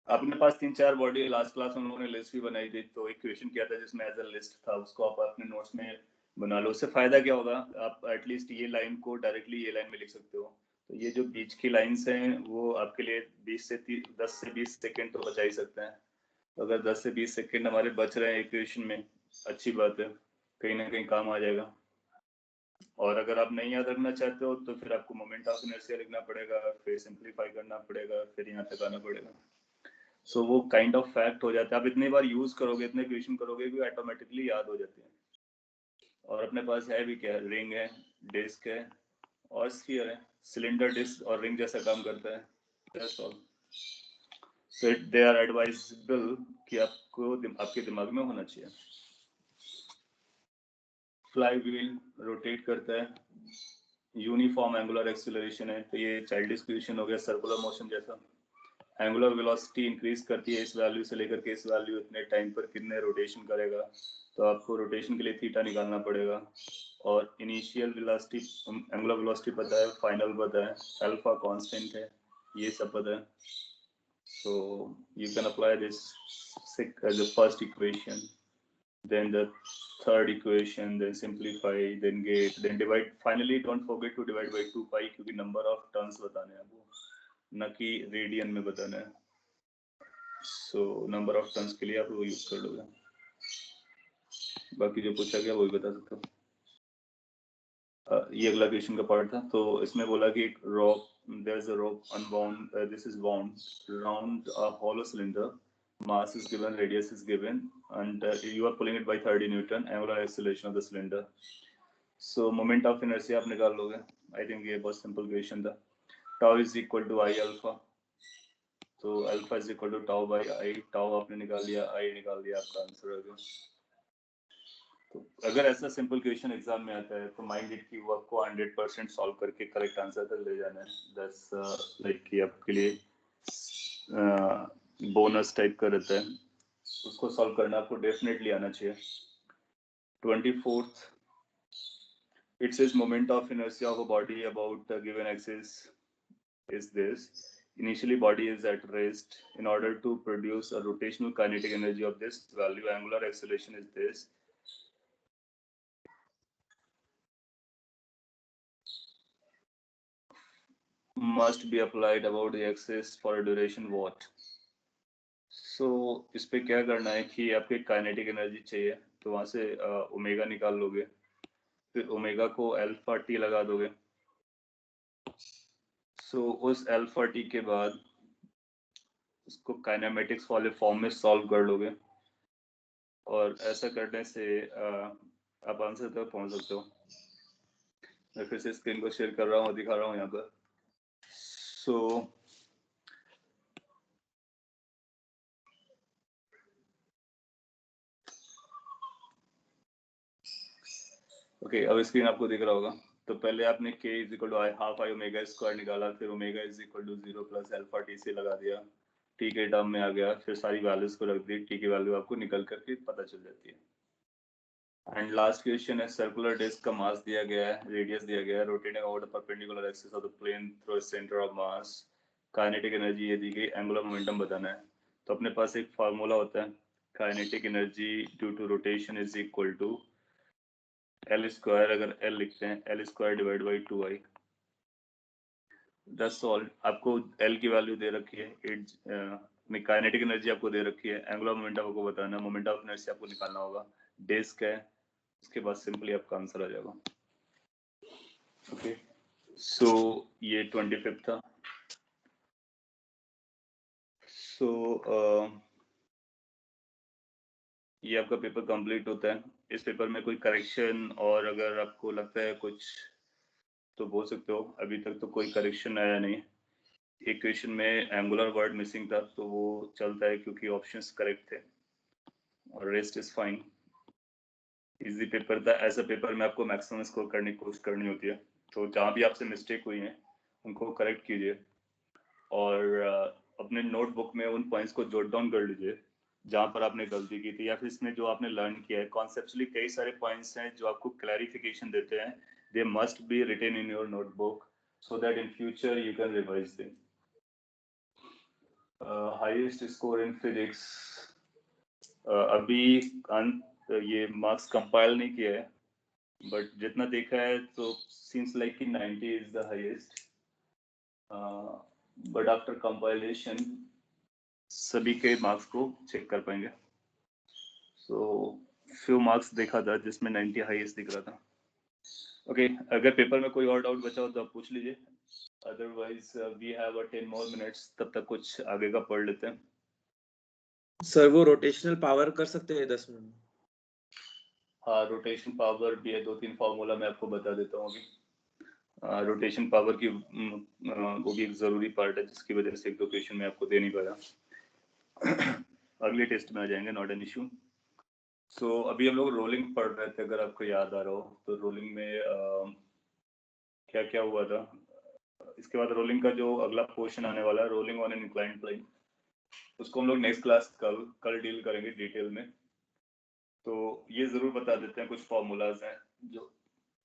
अपने पास 3-4 बॉडी लास्ट क्लास में हम लोगों ने लिस्ट भी बनाई थी, तो एक क्वेश्चन किया था जिसमें एज अ लिस्ट था, उसको आप अपने नोट्स में बना लो। उससे फायदा क्या होगा? आप एटलीस्ट ये लाइन को डायरेक्टली ये लाइन में लिख सकते हो। तो ये जो बीच की लाइंस हैं वो आपके लिए 10 से 20 सेकंड तो बचा ही सकते हैं। तो अगर 10 से 20 सेकंड हमारे बच रहे हैं इक्वेशन में, अच्छी बात है, कहीं ना कहीं काम आ जाएगा। और अगर आप नहीं याद रखना चाहते हो तो फिर आपको मोमेंट ऑफ इनर्शिया लिखना पड़ेगा, फिर सिंपलीफाई करना पड़ेगा, फिर यहाँ तक आना पड़ेगा। सो वो काइंड ऑफ फैक्ट हो जाता है। आप इतनी बार यूज करोगे, इतने क्वेश्चन करोगे कि ऑटोमेटिकली याद हो जाते हैं। और अपने पास है भी क्या? रिंग है, डिस्क है और स्फीयर है। सिलेंडर डिस्क और रिंग जैसा काम करता है। That's all. So they are advisable कि आपको आपके दिमाग में होना चाहिए। फ्लाई व्हील रोटेट करता है, यूनिफॉर्म एंगुलर एक्सीलरेशन है, तो ये चाइल्डिश क्वेश्चन हो गया सर्कुलर मोशन जैसा। एंगुलर वेलोसिटी इंक्रीज करती है इस वैल्यू से लेकर के इस वैल्यू इतने टाइम पर कितने रोटेशन करेगा, तो आपको रोटेशन के लिए थीटा निकालना पड़ेगा। और इनिशियल वेलोसिटी, एंगुलर वेलोसिटी पता है, फाइनल पता है, अल्फा कांस्टेंट है, ये सब पता है। So you can apply this as the first equation, then the third equation, then simplify, then get, then divide. Finally, don't forget to divide by 2 pi क्योंकि number of turns बताने हैं वो, न कि रेडियन में बताना है। So number of turns के लिए आप वो यूज कर लोगे। बाकी जो पूछा गया वही बता सकते हो। ये अगला क्वेश्चन का पार्ट था। तो इसमें बोला कि एक rope, there is a rope unbound, this is bound round a hollow cylinder, mass is given, radius is given, and you are pulling it by 30 newton, angular acceleration of the cylinder. So moment of inertia आप निकाल लोगे। I think ये बहुत simple question था। tau is equal to I alpha, तो alpha is equal to tau by I, tau आपने निकाल लिया, I निकाल लिया, आपका आंसर हो गया। तो अगर ऐसा सिंपल क्वेश्चन एग्जाम में आता है तो माइंड इट कि वो आपको 100% सॉल्व करके करेक्ट आंसर तक ले जाना है। दैट्स लाइक कि आपके लिए बोनस टाइप का रहता है, उसको सॉल्व करना आपको डेफिनेटली आना चाहिए। 24th, it says moment of inertia of a body about a given axis is this. Initially body is at rest. In order to produce a rotational kinetic energy of this value, angular acceleration is this. Must be applied about the axis for a duration what? So इस पे क्या करना है कि आपके kinetic energy चाहिए, तो वहां से ओमेगा निकाल लोगे, फिर ओमेगा को अल्फा टी लगा दोगे। सो उस अल्फा टी के बाद उसको काइनेमेटिक्स वाले फॉर्म में सॉल्व कर लोगे, और ऐसा करने से आप आंसर तक पहुंच सकते हो। मैं फिर से स्क्रीन को शेयर कर रहा हूँ, दिखा रहा हूँ यहाँ पर। सो ओके, अब स्क्रीन आपको दिख रहा होगा। तो पहले आपने k is equal to I half I omega square निकाला, फिर omega is equal to 0 plus alpha t से लगा दिया, टी के टर्म में आ गया, फिर सारी वैल्यूज को रख दी, टी की वैल्यू आपको निकल करके पता चल जाती है। एंड लास्ट क्वेश्चन है, सर्कुलर डिस्क का मास दिया गया है, रेडियस दिया गया है, rotating over the perpendicular axis of the plane through centre of mass, kinetic energy ये दी गई, एंगुलर मोमेंटम बताना है। तो अपने पास एक फार्मूला होता है, kinetic energy due to rotation is equal to L square, अगर एल लिखते हैं L square divide by 2i। That's all. आपको एल की वैल्यू दे रखी है, काइनेटिक एनर्जी आपको दे रखी है, एंगुलर मोमेंटम आपको बताना है, मोमेंट ऑफ इनर्शिया आपको निकालना होगा, डिस्क है, उसके बाद सिंपली आपका आंसर आ जाएगा। ओके, सो ये 25 था। सो ये आपका पेपर कंप्लीट होता है। इस पेपर में कोई करेक्शन और अगर आपको लगता है कुछ तो बोल सकते हो। अभी तक तो कोई करेक्शन आया नहीं। एक क्वेश्चन में एंगुलर वर्ड मिसिंग था तो वो चलता है क्योंकि ऑप्शंस करेक्ट थे, और rest is fine. Easy paper था। ऐसा पेपर में आपको मैक्सिमम स्कोर करने की कोशिश करनी होती है, तो जहाँ भी आपसे मिस्टेक हुई है उनको करेक्ट कीजिए, और अपने नोटबुक में उन पॉइंट्स को जॉट डाउन कर लीजिए जहाँ पर आपने गलती की थी, या फिर इसमें जो आपने लर्न किया है। कॉन्सेप्चुअली कई सारे पॉइंट्स हैं जो आपको क्लैरिफिकेशन देते हैं, they must be written in your notebook so that in future you can revise them. Highest score in physics, अभी ये मार्क्स कंपाइल नहीं किया है, बट जितना देखा है तो सीम्स लाइक कि 90 is the highest, but after compilation सभी के मार्क्स को चेक कर पाएंगे। सो फ्यू मार्क्स देखा था जिसमें 90 हाईएस्ट दिख रहा था। ओके, अगर पेपर में कोई और डाउट बचा हो तो आप पूछ लीजिए, otherwise we have 10 more minutes, तब तक कुछ आगे का पढ़ लेते हैं। सर वो रोटेशनल पावर कर सकते हैं 10 मिनट? हाँ, रोटेशन पावर भी है, 2-3 फार्मूला मैं आपको बता देता हूँ अभी। रोटेशन पावर की वो भी एक जरूरी पार्ट है जिसकी वजह से 1-2 क्वेश्चन मैं आपको दे नहीं पाया। अगले टेस्ट में आ जाएंगे, नॉट एन इशू। सो अभी हम लोग रोलिंग पढ़ रहे थे, अगर आपको याद आ रहा हो तो रोलिंग में क्या क्या हुआ था। इसके बाद रोलिंग का जो अगला पोर्शन आने वाला है, rolling on an inclined plane, उसको हम लोग नेक्स्ट क्लास कल डील करेंगे डिटेल में। तो ये जरूर बता देते हैं कुछ फॉर्मूलाज हैं जो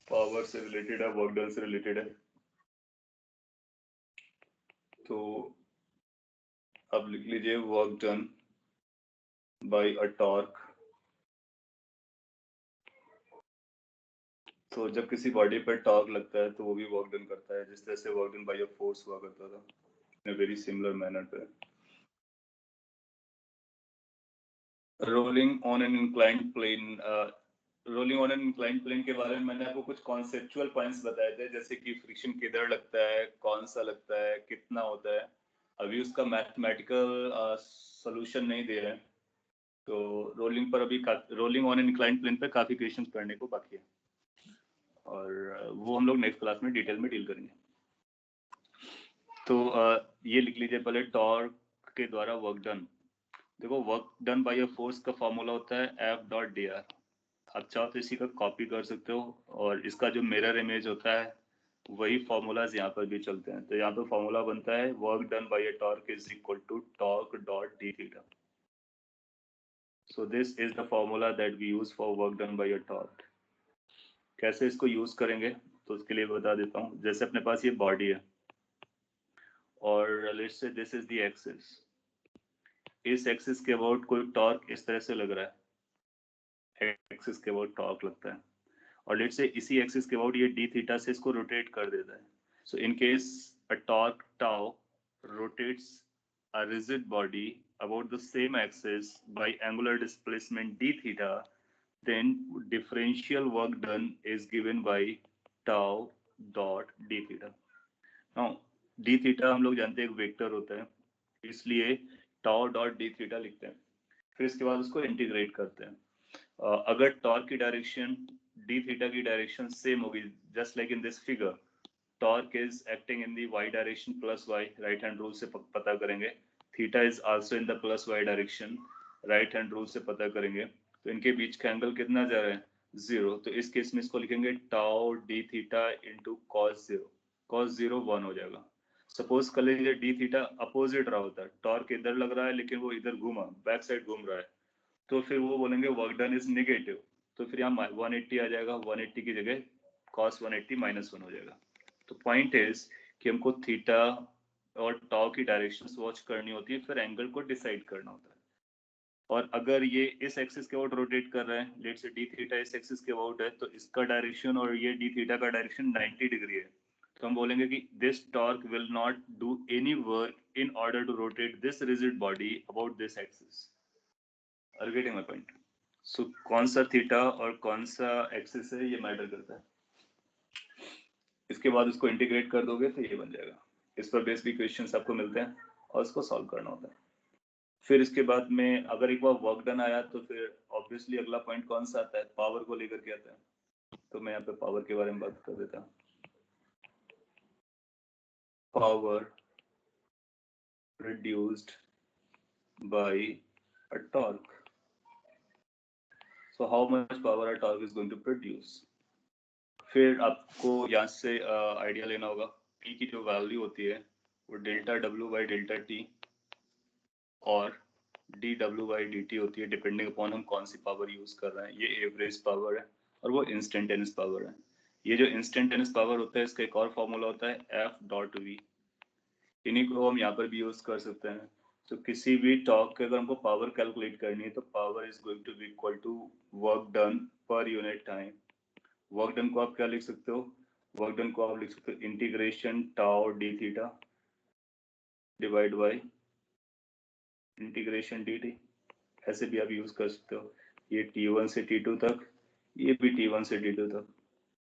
पावर से रिलेटेड है, वर्क डन से रिलेटेड है। तो अब लिख लीजिए work done by a torque. तो जब किसी बॉडी पर टॉर्क लगता है तो वो भी वर्क डन करता है, जिस तरह से work done by a force हुआ करता था, in a very similar manner पे। Rolling on an inclined plane, rolling on an inclined plane के बारे में मैंने आपको कुछ कॉन्सेप्चुअल पॉइंट्स बताए थे, जैसे कि फ्रिक्शन किधर लगता है, कौन सा लगता है, कितना होता है। अभी उसका मैथमेटिकल सॉल्यूशन नहीं दे रहे हैं, तो रोलिंग पर अभी rolling on an inclined plane पे काफी क्वेश्चंस करने को बाकी है, और वो हम लोग नेक्स्ट क्लास में डिटेल में डील करेंगे। तो ये लिख लीजिए पहले, टॉर्क के द्वारा वर्क डन। देखो, work done by a force का फॉर्मूला होता है F डॉट डी आर। आप चाहो तो इसी का कॉपी कर सकते हो, और इसका जो मिरर इमेज होता है वही फॉर्मूलाज यहाँ पर भी चलते हैं। तो यहाँ पर फॉर्मूला बनता है work done by a torque is equal to torque dot d theta. So this is the formula that we use for work done by a torque. कैसे इसको यूज करेंगे तो उसके लिए बता देता हूँ। जैसे अपने पास ये बॉडी है और let's say this is the axis. इस एक्सिस के अबाउट कोई टॉर्क इस तरह से लग रहा है, एक्सिस के अबाउट टॉर्क लगता है, और लेट्स से इसी एक्सिस के अबाउट ये डी थीटा से इसको रोटेट कर देता है। So in case a torque tau rotates a rigid body about the same axis by angular displacement d theta, then differential work done is given by tau dot d theta. Now d theta हम लोग जानते हैं एक vector होता है, इसलिए tau dot d theta लिखते हैं। फिर इसके बाद उसको इंटीग्रेट करते हैं। अगर टॉर्क की डायरेक्शन डी थीटा की डायरेक्शन सेम होगी, just like in this figure, torque is acting in the y direction plus y, right hand rule से पता करेंगे। Theta is also in the plus y direction, right hand rule से पता करेंगे। तो इनके बीच का एंगल कितना जा रहा है, 0। तो इस केस में इसको लिखेंगे tau D theta into cos 0। Cos 0 1 हो जाएगा। सपोज कर लीजिए डी थीटा अपोजिट रहा होता है, टॉर्क इधर लग रहा है लेकिन वो इधर घूमा, बैक साइड घूम रहा है, तो फिर वो बोलेंगे वर्क डन इज नेगेटिव। तो फिर यहाँ 180 आ जाएगा, 180 की जगह cos 180 -1 हो जाएगा। तो पॉइंट इज कि हमको थीटा और टाउ की डायरेक्शंस वॉच करनी होती है, फिर एंगल को डिसाइड करना होता है। और अगर ये इस एक्सिस के अबाउट रोटेट कर रहा है, लेट्स से डी थीटा इस एक्सिस के अबाउट है, तो इसका डायरेक्शन और ये डी थीटा का डायरेक्शन 90 डिग्री है। तो हम बोलेंगे कि this torque will not do any work in order to rotate this rigid body about this axis. Are you getting my point? So कौन सा थीटा और कौन सा एक्सिस है ये मैटर करता है। इसके बाद उसको इंटीग्रेट कर दोगे तो ये बन जाएगा। इस पर बेस भी क्वेश्चंस आपको मिलते हैं और उसको सॉल्व करना होता है। फिर इसके बाद में अगर एक बार वर्क डन आया तो फिर ऑब्वियसली अगला पॉइंट कौन सा आता है, पावर को लेकर के आता है। तो मैं यहाँ पे पावर के बारे में बात कर देता हूँ। Power produced by a torque. So how much power a torque is going to produce? फिर आपको यहाँ से आइडिया लेना होगा, P की जो वैल्यू होती है वो delta W by delta T और dW बाई dt होती है, डिपेंडिंग अपॉन हम कौन सी पावर यूज कर रहे हैं। ये एवरेज पावर है और वो इंस्टेंटेनियस पावर है। ये जो इंस्टेंटेनियस पावर होता है इसका एक और फॉर्मूला होता है F डॉट V। इन्हीं को हम यहाँ पर भी यूज कर सकते हैं। तो किसी भी टॉर्क के अगर हमको पावर कैलकुलेट करनी है तो power is going to be equal to work done per unit time. Work done को आप क्या लिख सकते हो, वर्क डन को आप लिख सकते हो integration tau D theta divide by integration D T. ऐसे भी आप यूज कर सकते हो। ये T1 से T2 तक, ये भी T1 से T2 तक।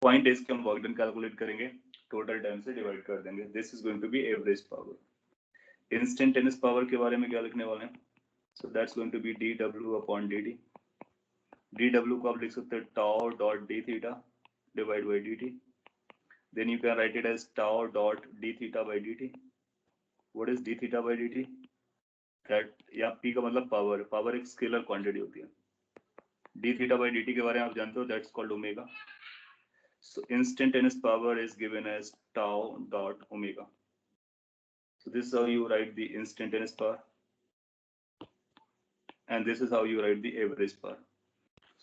पॉइंट इज कि हम वर्क डन कैलकुलेट करेंगे, टोटल टाइम से डिवाइड कर देंगे। This is going to be average power. Instantaneous power के बारे में क्या लिखने वाले हैं, so that's going to be dW upon dt। dW को आप लिख सकते हैं tau dot d theta divide by dt। Then you can write it as tau dot d theta by dt। What is d theta by dt? That, या P का मतलब power, power एक scalar quantity होती है। d theta by dt के बारे में आप जानते हो, that's called omega. So instantaneous power is given as tau dot omega. So this is how you write the instantaneous power, and this is how you write the average power.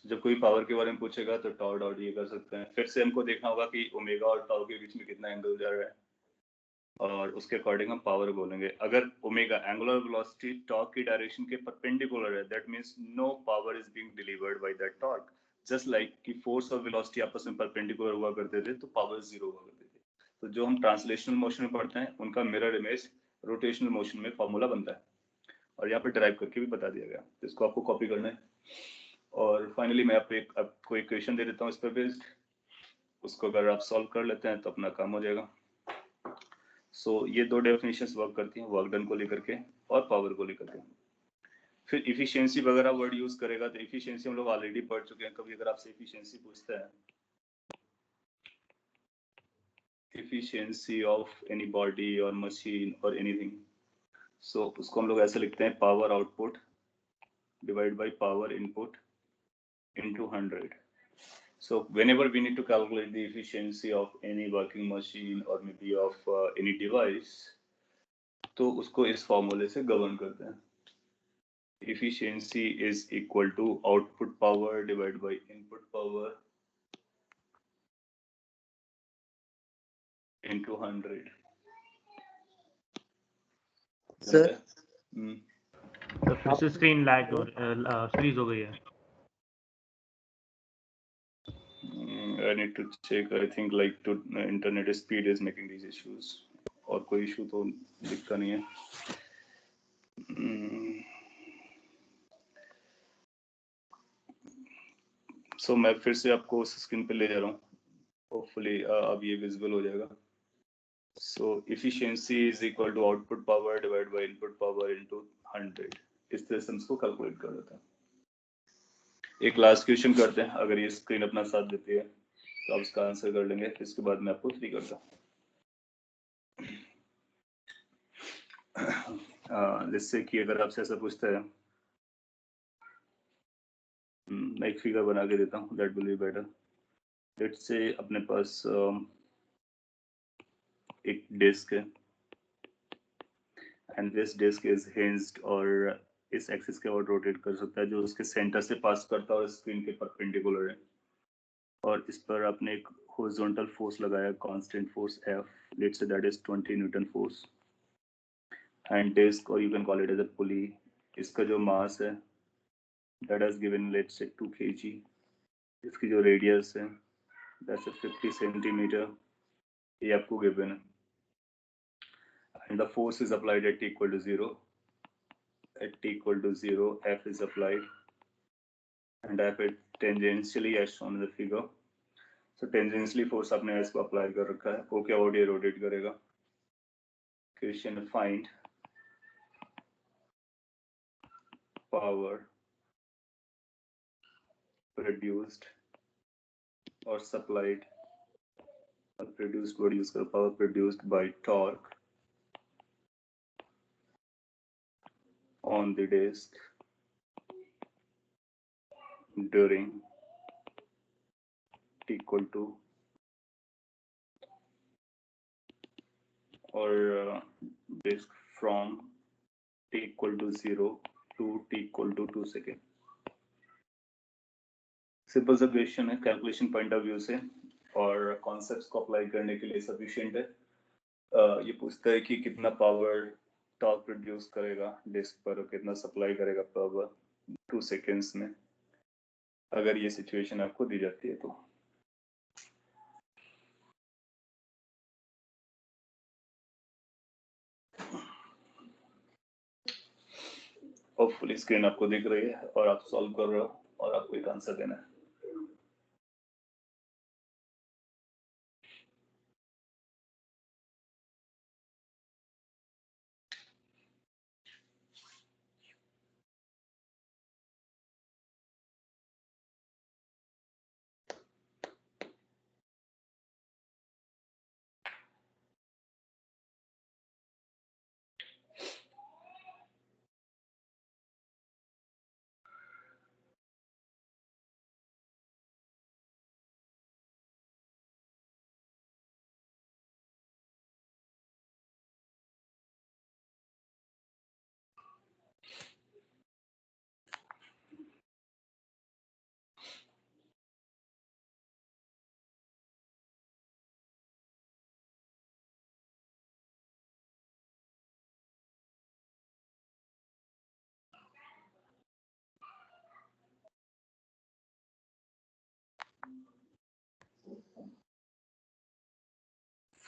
So जब कोई power के बारे में पूछेगा तो tau dot ये कर सकते हैं. फिर से हमको देखना होगा कि ओमेगा और tau के बीच में कितना एंगल जा रहा है, और उसके अकॉर्डिंग हम पावर बोलेंगे. अगर ओमेगा एंगुलर वेलोसिटी टॉर्क की डायरेक्शन के परपेंडिकुलर है, that means no power is being delivered by that torque. Just like कि फोर्स और वेलोसिटी आपस में परपेंडिकुलर हुआ करते थे तो पावर जीरो हुआ करती थी. तो जो हम ट्रांसलेशनल मोशन में पढ़ते हैं उनका मिरर इमेज रोटेशनल मोशन में फॉर्मूला बनता है, और यहाँ पे ड्राइव करके भी बता दिया गया. तो इसको आपको कॉपी करना है. और फाइनली मैं आपको एक क्वेश्चन दे देता हूँ इस पर बेस्ड. उसको अगर आप सॉल्व कर लेते हैं तो अपना काम हो जाएगा. सो ये दो डेफिनेशंस वर्क करती हैं, वर्क डन को लेकर के और पावर को लेकर के. फिर इफिशियंसी वगैरह वर्ड यूज करेगा तो इफिशियंसी हम लोग ऑलरेडी पढ़ चुके हैं. कभी अगर आपसे इफिशियंसी पूछता है, इफिशियंसी ऑफ एनी बॉडी और मशीन और एनीथिंग, सो उसको हम लोग ऐसे लिखते हैं power output divide by power input into 100. So whenever we need to calculate the efficiency of any working machine or maybe of any device, तो उसको इस फॉर्मूले से गवर्न करते हैं. Efficiency is equal to output power divided by input power into 100. Sir? तो फिर से स्क्रीन लैग और फ्रीज हो गई है. I need to check. I think like to internet speed is making these issues. और कोई इशू तो दिखता नहीं है. So मैं फिर से आपको उस स्क्रीन पे ले जा रहा हूँ. Hopefully अब ये विजिबल हो जाएगा. So efficiency is equal to output power divided by input power into 100. इस तरह से हम इसको कैलकुलेट कर देते हैं. एक लास्ट क्वेश्चन करते हैं. अगर ये स्क्रीन अपना साथ देती है तो आप इसका आंसर कर लेंगे. इसके बाद मैं आपको फ्री करता हूँ. जिससे कि अगर आपसे ऐसा पूछता है, मैं एक फिगर बना के देता हूँ, that will be better. Let's say अपने पास एक डिस्क है, and this disc is hinged, और इस एक्सिस के ओर रोटेट कर सकता है जो उसके सेंटर से पास करता है और स्क्रीन के परपेंडिकुलर है. और इस पर आपने एक हॉरिजॉन्टल फोर्स लगाया, constant force F, let's say that is 20 newton force. And disc, और you can call it as a pulley, इसका जो मास है that is given let's say 2 kg. इसकी जो रेडियस है दैट्स 50 सेंटीमीटर, ये आपको गिवन है. And the force is applied at t equal to 0. At t equal to 0, F is applied, and F is tangentially as shown in the figure. So tangentially force आपने S को apply कर रखा है. Okay, और ये rotate करेगा. Question find power produced और supplied, और प्रोड्यूस्ड वर्ड यूज करो, power produced by torque on the disk during t equal to, or disk from t equal to 0 to t equal to 2 second. Simple सा question है calculation point of view से, और concepts को apply करने के लिए sufficient है. ये पूछता है कि कितना पावर टॉर्क प्रोड्यूस करेगा डिस्क पर और कितना सप्लाई करेगा पावर 2 सेकेंड्स में, अगर ये सिचुएशन आपको दी जाती है तो. होपफुली स्क्रीन आपको दिख रही है और आप सॉल्व कर रहे हो और आपको एक आंसर देना है.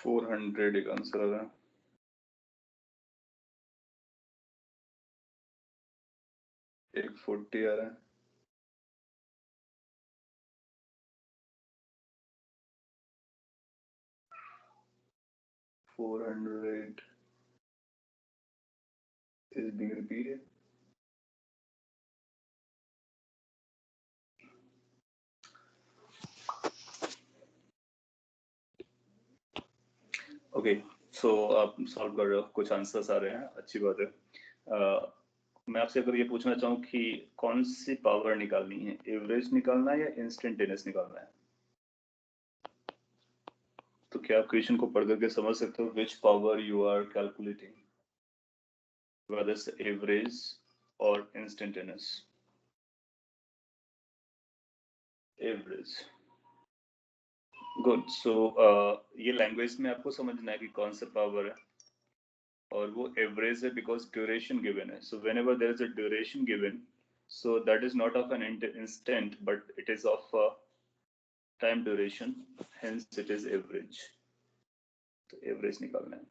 400 एक आंसर आ रहा है। एक 40 आ रहा है। $400 is being repeated. ओके, सो आप सॉल्व कर रहे हो, कुछ आंसर्स आ रहे हैं, अच्छी बात है। मैं आपसे अगर ये पूछना चाहूँ कि कौन सी पावर निकालनी है, एवरेज निकालना है या इंस्टेंटेनियस निकालना है, तो क्या आप क्वेश्चन को पढ़ करके समझ सकते हो which power you are calculating, whether it's average or instantaneous? Average. Good. So ये लैंग्वेज में आपको समझना है कि कौन सा पावर है, और वो एवरेज है बिकॉज ड्यूरेशन गिवन है. सो whenever there is a duration given, so that is not of an instant but it is of time duration, hence it is average. तो एवरेज निकालना है,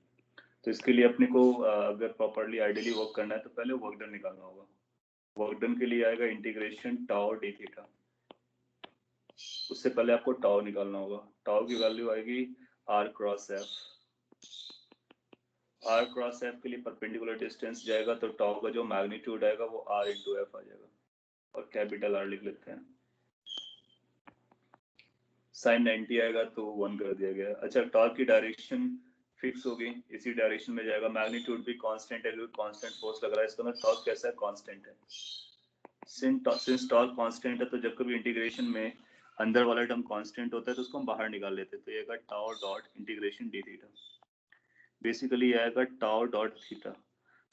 तो इसके लिए अपने को अगर प्रॉपरली आइडियली वर्क करना है तो पहले वर्क डन निकालना होगा. वर्क डन के लिए आएगा इंटीग्रेशन टाउ डी थीटा. उससे पहले आपको टाउ निकालना होगा. टाउ की वैल्यू आएगी r cross f. r cross f के लिए परपेंडिकुलर डिस्टेंस जाएगा तो टाउ का जो मैग्नीट्यूड आएगा वो r इंटू एफ आ जाएगा, और कैपिटल R लिख लेते हैं. साइन 90 आएगा तो 1 कर दिया गया. अच्छा, टॉर्क की डायरेक्शन फिक्स होगी, इसी डायरेक्शन में जाएगा. मैग्नीट्यूड भी कांस्टेंट है क्योंकि कांस्टेंट फोर्स लग रहा है. इसका मतलब टॉर्क कैसा है, कांस्टेंट है. सिंस टॉर्क कांस्टेंट है तो जब कभी इंटीग्रेशन में अंदर वाला टर्म कांस्टेंट होता है तो उसको हम बाहर निकाल लेते हैं. तो ये आएगा tau dot integration D theta. Basically ये आएगा टाउ डॉट थीटा.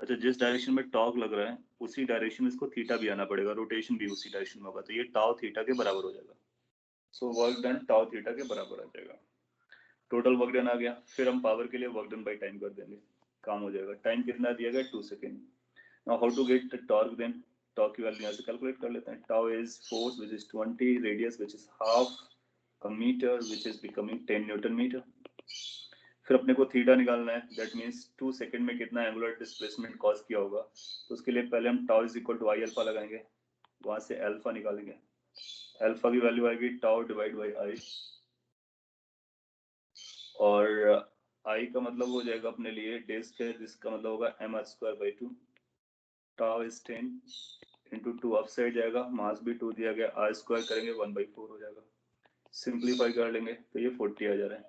अच्छा, जिस डायरेक्शन में टॉर्क लग रहा है उसी डायरेक्शन में इसको थीटा भी आना पड़ेगा, रोटेशन भी उसी डायरेक्शन में होगा, तो ये टाउ थीटा के बराबर हो जाएगा. So work done tau theta के बराबर आ जाएगा. टोटल वर्क डन आ गया. फिर हम पावर के लिए वर्क डन बाई टाइम कर देंगे, काम हो जाएगा. टाइम कितना दिया गया, 2 second. Now how to get the torque then. Torque की वैल्यू यहाँ से कैलकुलेट कर लेते हैं. Tau is force which is 20, radius which is half a meter which is becoming 10 newton metre. फिर अपने को थीटा निकालना है. दैट मींस 2 सेकंड में कितना एंगुलर डिस्प्लेसमेंट कॉज किया होगा. तो उसके लिए पहले हम tau is equal to I alpha लगाएंगे, वहां से अल्फा निकालेंगे. अल्फा की वैल्यू आएगी टाउ डिवाइड बाई आई, और आई का मतलब हो जाएगा अपने लिए डे स्क्वायर, जिसका मतलब होगा M r square by 2. Tau is 10 into 2 of side जाएगा, मास भी 2 दिया गया, आर स्क्वायर करेंगे 1/4 हो जाएगा. सिंप्लीफाई कर लेंगे तो ये 40 आ जा रहा है.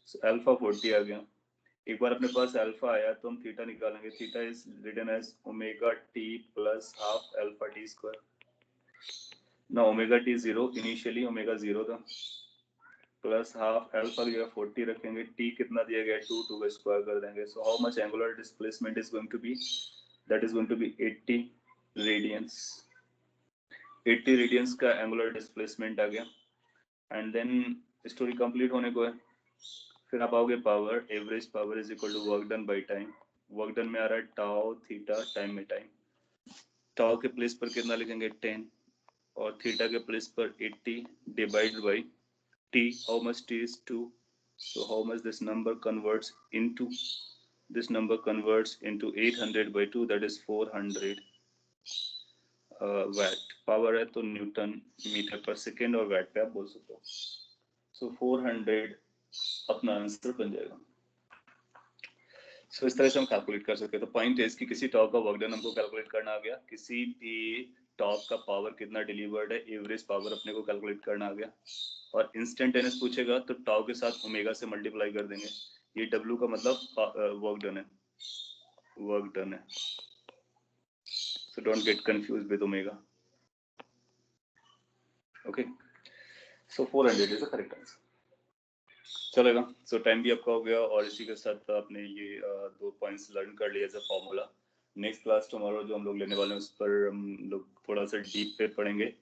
सो अल्फा 40 आ गया. एक बार अपने पास अल्फा आया तो हम थीटा निकालेंगे. Theta is written as omega t plus half alpha t square. ना ओमेगा टी 0, इनिशियली ओमेगा 0 था, प्लस हाफ अल्फा की जगह 40 रखेंगे. टी कितना दिया गया, 2 का स्क्वायर कर देंगे. So how much angular displacement is going to be, that is going to be 80 radians. 80 radians का एंगुलर डिस्प्लेसमेंट आ गया. एंड देन स्टोरी कंप्लीट होने को है. फिर आप आओगे power. Average power is equal to work done by time. Work done में आ रहा है टाउ थीटा, टाइम में टाइम. टाउ के प्लेस पर कितना लिखेंगे, 10, और थीटा के प्लेस पर 80 divide by t. How much t is 2? So how much this number converts into? This number converts into 800 by 2, that is 400 watt. Power है तो न्यूटन मीटर पर सेकेंड, और वैट पे आप बोल सकते हो. सो 400 अपना आंसर बन जाएगा. सो इस तरह से हम कैलकुलेट कर सकते हैं. तो पॉइंट इज कि किसी टॉर्क का वर्क डन हमको कैलकुलेट करना आ गया. किसी भी टॉर्क का पावर कितना डिलीवर्ड है, एवरेज पावर अपने को कैलकुलेट करना आ गया. और इंस्टेंटेनियस पूछेगा तो टाउ के साथ ओमेगा से मल्टीप्लाई कर देंगे. ये W का मतलब वर्क डन है, वर्क डन है. So don't get confuse with omega. Okay, so 400 is the correct answer. चलेगा. सो टाइम भी आपका हो गया, और इसी के साथ आपने ये 2 पॉइंट्स लर्न कर लिए as a formula. Next class tomorrow जो हम लोग लेने वाले हैं उस पर हम लोग थोड़ा सा डीप पे पढ़ेंगे.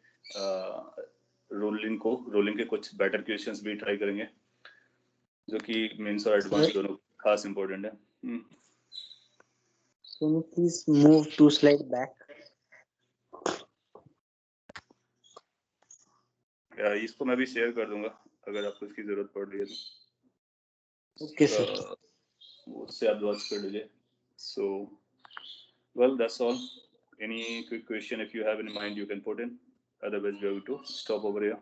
रोलिंग के कुछ बेटर क्वेश्चंस भी ट्राई करेंगे, जो कि मेंस और एडवांस दोनों खास इंपॉर्टेंट है. Can you please move 2 slide back? इसको मैं भी शेयर कर दूंगा अगर आपको इसकी जरूरत पड़ रही है तो. ओके सर उससे आप वर्क कर लीजिए. So, well, that's all. Any quick question if you have in mind, you can put in. Otherwise, we have to stop over here.